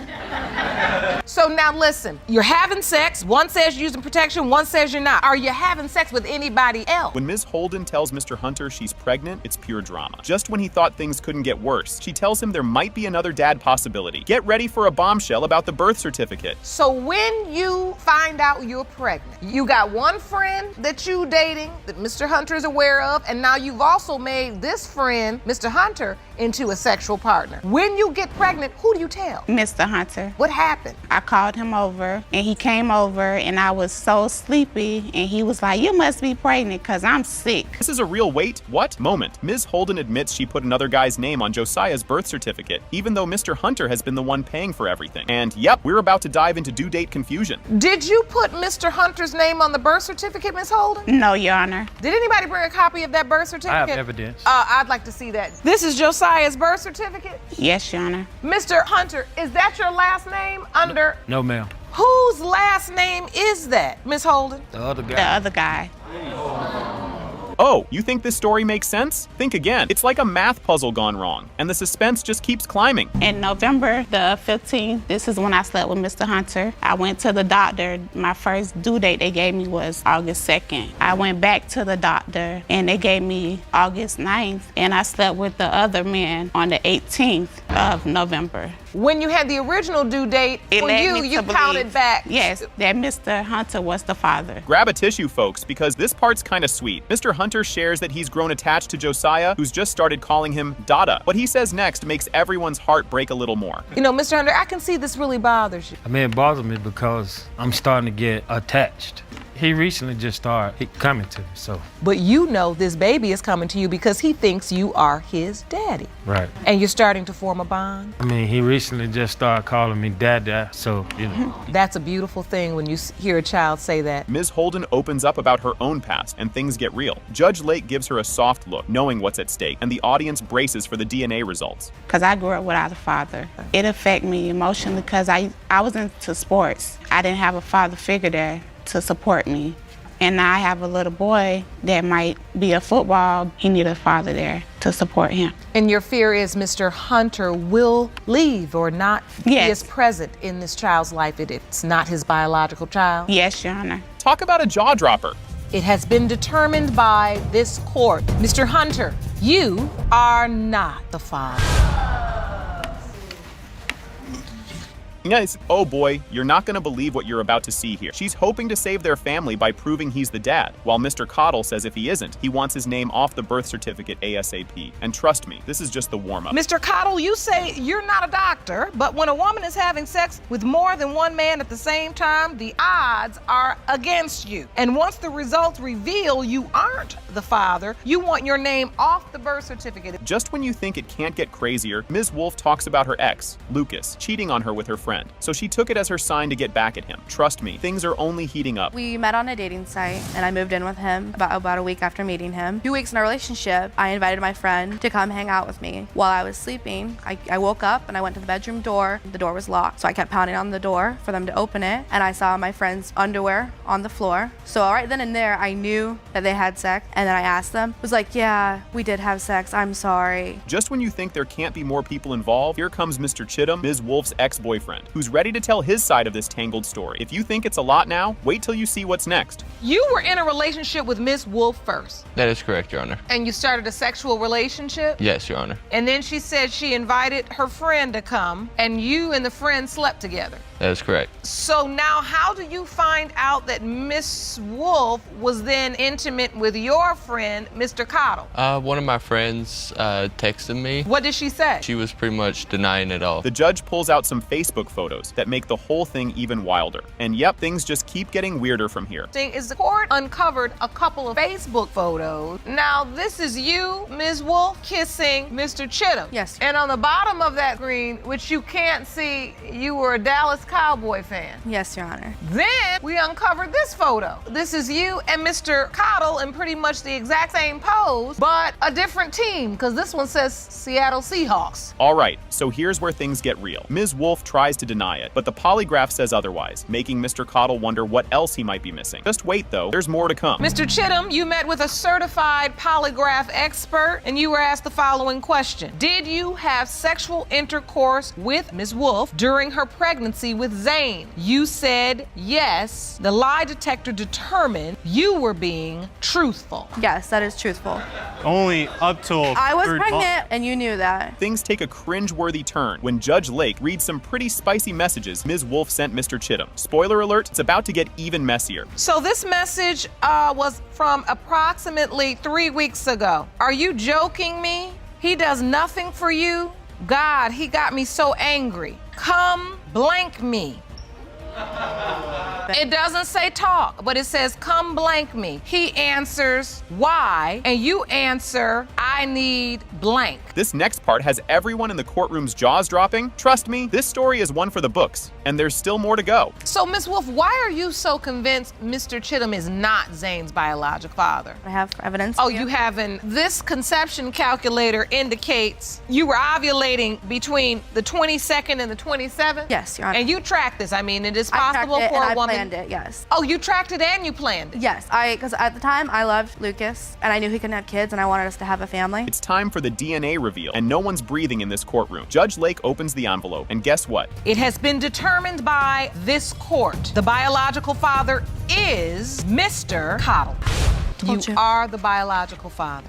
So now listen, you're having sex. One says you're using protection, one says you're not. Are you having sex with anybody else? When Ms. Holden tells Mr. Hunter she's pregnant, it's pure drama. Just when he thought things couldn't get worse, she tells him there might be another dad possibility. Get ready for a bombshell about the birth certificate. So when you find out you're pregnant, you got one friend that you dating that Mr. Hunter is aware of, and now you've also made this friend, Mr. Hunter, into a sexual partner. When you get pregnant, who do you tell? Mr. Hunter. What happened? I called him over, and he came over, and I was so sleepy, and he was like, you must be pregnant because I'm sick. This is a real wait, what? Moment. Ms. Holden admits she put another guy's name on Josiah's birth certificate, even though Mr. Hunter has been the one paying for everything. And yep, we're about to dive into due date confusion. Did you put Mr. Hunter's name on the birth certificate, Ms. Holden? No, Your Honor. Did anybody bring a copy of that birth certificate? I have evidence. I'd like to see that. This is Josiah's birth certificate? Yes, Your Honor. Mr. Hunter, is that your last name under? No, ma'am. Whose last name is that, Ms. Holden? The other guy. The other guy. Oh, you think this story makes sense? Think again. It's like a math puzzle gone wrong, and the suspense just keeps climbing. In November the 15th, this is when I slept with Mr. Hunter. I went to the doctor. My first due date they gave me was August 2nd. I went back to the doctor and they gave me August 9th, and I slept with the other man on the 18th of November. When you had the original due date, you counted back. Yes, that Mr. Hunter was the father. Grab a tissue, folks, because this part's kind of sweet. Mr. Hunter shares that he's grown attached to Josiah, who's just started calling him Dada. What he says next makes everyone's heart break a little more. You know, Mr. Hunter, I can see this really bothers you. I mean, it bothers me because I'm starting to get attached. He recently just started coming to me, so. But you know this baby is coming to you because he thinks you are his daddy. Right. And you're starting to form a bond. I mean, he recently just started calling me Dada, so, you know. That's a beautiful thing when you hear a child say that. Ms. Holden opens up about her own past, and things get real. Judge Lake gives her a soft look, knowing what's at stake, and the audience braces for the DNA results. Because I grew up without a father. It affected me emotionally because I was into sports. I didn't have a father figure there to support me. And now I have a little boy that might be a football. He needs a father there to support him. And your fear is Mr. Hunter will leave or not be as present in this child's life if it's not his biological child? Yes, Your Honor. Talk about a jaw dropper. It has been determined by this court. Mr. Hunter, you are not the father. Nice. Oh boy, you're not gonna believe what you're about to see here. She's hoping to save their family by proving he's the dad, while Mr. Cottle says if he isn't, he wants his name off the birth certificate ASAP. And trust me, this is just the warm-up. Mr. Cottle, you say you're not a doctor, but when a woman is having sex with more than one man at the same time, the odds are against you. And once the results reveal you aren't the father, you want your name off the birth certificate. Just when you think it can't get crazier, Ms. Wolf talks about her ex, Lucas, cheating on her with her friend. So she took it as her sign to get back at him. Trust me, things are only heating up. We met on a dating site and I moved in with him about a week after meeting him. 2 weeks in our relationship, I invited my friend to come hang out with me. While I was sleeping, I woke up and I went to the bedroom door. The door was locked, so I kept pounding on the door for them to open it, and I saw my friend's underwear on the floor. So right then and there, I knew that they had sex, and then I asked them, was like, yeah, we did have sex, I'm sorry. Just when you think there can't be more people involved, here comes Mr. Chittum, Ms. Wolf's ex-boyfriend, who's ready to tell his side of this tangled story. If you think it's a lot now, wait till you see what's next. You were in a relationship with Miss Wolf first. That is correct, Your Honor. And you started a sexual relationship? Yes, Your Honor. And then she said she invited her friend to come, and you and the friend slept together. That is correct. So now how do you find out that Miss Wolf was then intimate with your friend, Mr. Cottle? One of my friends texted me. What did she say? She was pretty much denying it all. The judge pulls out some Facebook photos that make the whole thing even wilder. And yep, things just keep getting weirder from here. Is the court uncovered a couple of Facebook photos. Now this is you, Ms. Wolf, kissing Mr. Chittum. Yes. And on the bottom of that screen, which you can't see, you were a Dallas Cowboy fan. Yes, Your Honor. Then we uncovered this photo. This is you and Mr. Cottle in pretty much the exact same pose, but a different team, because this one says Seattle Seahawks. All right, so here's where things get real. Ms. Wolf tries to deny it, but the polygraph says otherwise, making Mr. Cottle wonder what else he might be missing. Just wait though, there's more to come. Mr. Chittum, you met with a certified polygraph expert and you were asked the following question. Did you have sexual intercourse with Ms. Wolf during her pregnancy with Zane? You said yes. The lie detector determined you were being truthful. Yes, that is truthful. Only up till I was pregnant and you knew that. Things take a cringe-worthy turn when Judge Lake reads some pretty spicy messages Ms. Wolf sent Mr. Chittum. Spoiler alert, it's about to get even messier. So this message was from approximately 3 weeks ago. Are you joking me? He does nothing for you? God, he got me so angry. Come blank me. It doesn't say talk, but it says come blank me. He answers why, and you answer I need blank. This next part has everyone in the courtroom's jaws dropping. Trust me, this story is one for the books. And there's still more to go. So, Ms. Wolf, why are you so convinced Mr. Chittum is not Zane's biological father? I have evidence. Oh, you haven't. This conception calculator indicates you were ovulating between the 22nd and the 27th? Yes, Your Honor. And you tracked this. I mean, it is I tracked possible it for and a woman. I planned it, yes. Oh, you tracked it and you planned it? Yes, because at the time I loved Lucas and I knew he couldn't have kids and I wanted us to have a family. It's time for the DNA reveal, and no one's breathing in this courtroom. Judge Lake opens the envelope, and guess what? It has been determined by this court. The biological father is Mr. Cottle. You are the biological father.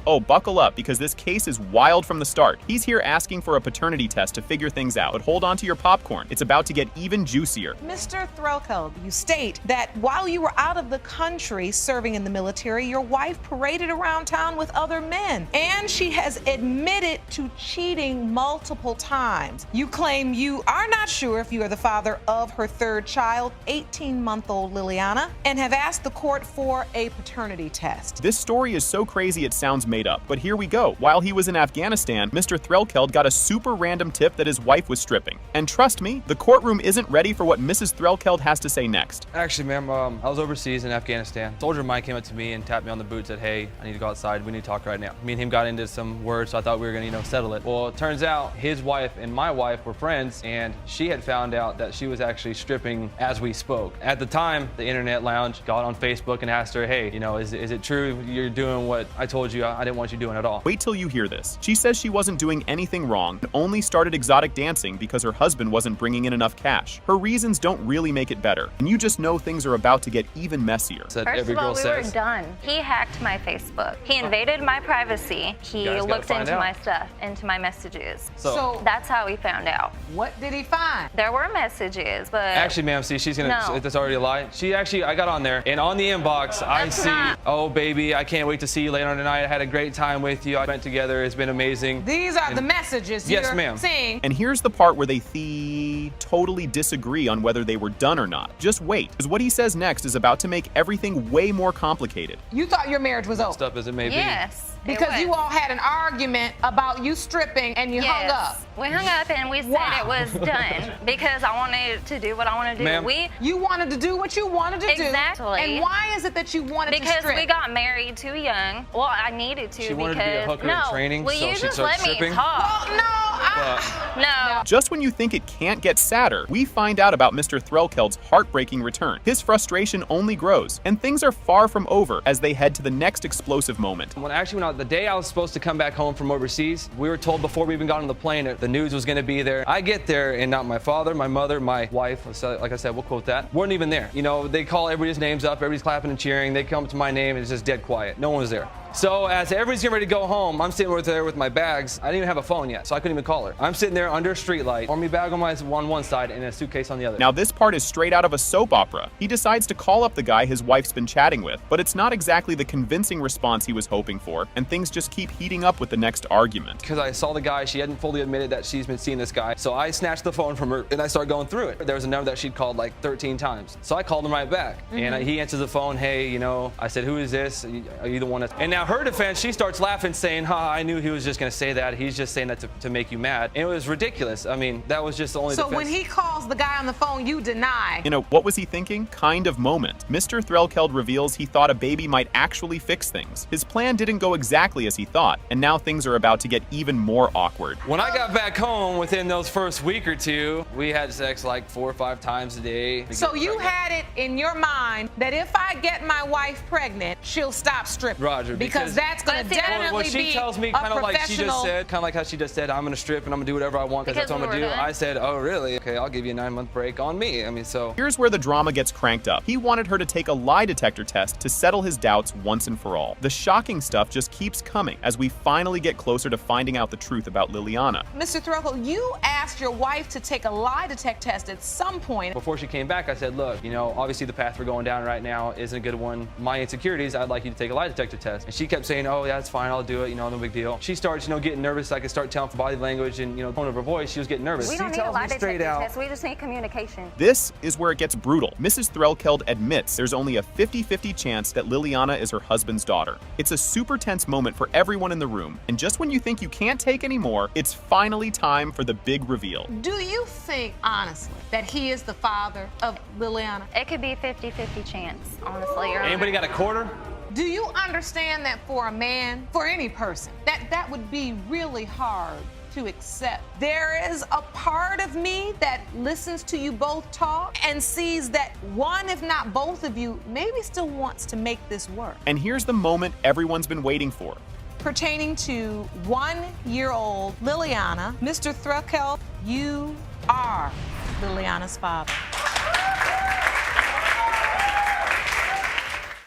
Oh, buckle up, because this case is wild from the start. He's here asking for a paternity test to figure things out, but hold on to your popcorn. It's about to get even juicier. Mr. Threlkeld, you state that while you were out of the country serving in the military, your wife paraded around town with other men, and she has admitted to cheating multiple times. You claim you are not sure if you are the father of her third child, 18-month-old Liliana, and have asked the court for a paternity test. This story is so crazy it sounds made up, but here we go. While he was in Afghanistan, Mr. Threlkeld got a super random tip that his wife was stripping. And trust me, the courtroom isn't ready for what Mrs. Threlkeld has to say next. Actually, ma'am, I was overseas in Afghanistan. A soldier of mine came up to me and tapped me on the boot, said, hey, I need to go outside. We need to talk right now. Me and him got into some words, so I thought we were gonna, settle it. Well, it turns out his wife and my wife were friends, and she had found out that she was actually stripping as we spoke. At the time, the Internet Lounge got on Facebook and asked her, hey, is it true you're doing what I told you I didn't want you doing at all? Wait till you hear this. She says she wasn't doing anything wrong and only started exotic dancing because her husband wasn't bringing in enough cash. Her reasons don't really make it better, and you just know things are about to get even messier. First of all, we were done. He hacked my Facebook. He invaded my privacy. He looked into my stuff, into my messages. So that's how we found out. What did he find? There were messages, but actually, ma'am, see, she's gonna. No. That's already a lie. I got on there, and on the inbox, I see, oh baby, I can't wait to see you later on tonight. I had a great time with you. I spent together. It's been amazing. These are the messages yes, you're ma'am. seeing. And here's the part where they totally disagree on whether they were done or not. Just wait, because what he says next is about to make everything way more complicated. You thought your marriage was over. Stuff as it may be. Yes. Because you all had an argument about you stripping and you hung up. We hung up and we said it was done because I wanted to do what I wanted to do. Ma'am. You wanted to do what you wanted to do. Exactly. And why is it that you wanted to strip? Because we got married too young. Well, I needed to She because wanted to be a hooker in training, will so you she'd just start let stripping? me talk? Well, no. No. Just when you think it can't get sadder, we find out about Mr. Threlkeld's heartbreaking return. His frustration only grows, and things are far from over as they head to the next explosive moment. When the day I was supposed to come back home from overseas, we were told before we even got on the plane that the news was going to be there. I get there and not my father, my mother, my wife, like I said, we'll quote that, weren't even there. They call everybody's names up, everybody's clapping and cheering. They come to my name and it's just dead quiet. No one was there. So as everybody's getting ready to go home, I'm sitting there with my bags. I didn't even have a phone yet, so I couldn't even call her. I'm sitting there under a street light, army bag on one side and a suitcase on the other. Now this part is straight out of a soap opera. He decides to call up the guy his wife's been chatting with, but it's not exactly the convincing response he was hoping for, and things just keep heating up with the next argument. Because I saw the guy, she hadn't fully admitted that she's been seeing this guy, so I snatched the phone from her and I started going through it. There was a number that she'd called like 13 times. So I called him right back, and he answers the phone, hey, I said, who is this? Are you the one that's... And now her defense, she starts laughing, saying, I knew he was just going to say that. He's just saying that to make you mad. And it was ridiculous. I mean, that was just the only defense. So when he calls the guy on the phone, you deny. What was he thinking? Kind of moment. Mr. Threlkeld reveals he thought a baby might actually fix things. His plan didn't go exactly as he thought, and now things are about to get even more awkward. When I got back home, within those first week or two, we had sex like 4 or 5 times a day. So you had it in your mind that if I get my wife pregnant, she'll stop stripping. Roger. Because that's going to definitely what she be tells me, kind of like how she just said, I'm going to strip and I'm going to do whatever I want because that's what I'm going to do. I said, oh, really? Okay, I'll give you a 9-month break on me. I mean, so. Here's where the drama gets cranked up. He wanted her to take a lie detector test to settle his doubts once and for all. The shocking stuff just keeps coming as we finally get closer to finding out the truth about Liliana. Mr. Threlkeld, you asked your wife to take a lie detector test at some point. Before she came back, I said, look, obviously the path we're going down right now isn't a good one. My insecurities, I'd like you to take a lie detector test. And She kept saying, oh, yeah, it's fine, I'll do it, no big deal. She starts, getting nervous. I could start telling from body language and, tone of her voice, she was getting nervous. We don't need a lie detector test, we just need communication. This is where it gets brutal. Mrs. Threlkeld admits there's only a 50-50 chance that Liliana is her husband's daughter. It's a super tense moment for everyone in the room, and just when you think you can't take any more, it's finally time for the big reveal. Do you think, honestly, that he is the father of Liliana? It could be 50-50 chance, honestly, Your Honor. Anybody got a quarter? Do you understand that for a man, for any person, that would be really hard to accept? There is a part of me that listens to you both talk and sees that one, if not both of you, maybe still wants to make this work. And here's the moment everyone's been waiting for. Pertaining to 1-year-old Liliana, Mr. Threlkeld, you are Liliana's father.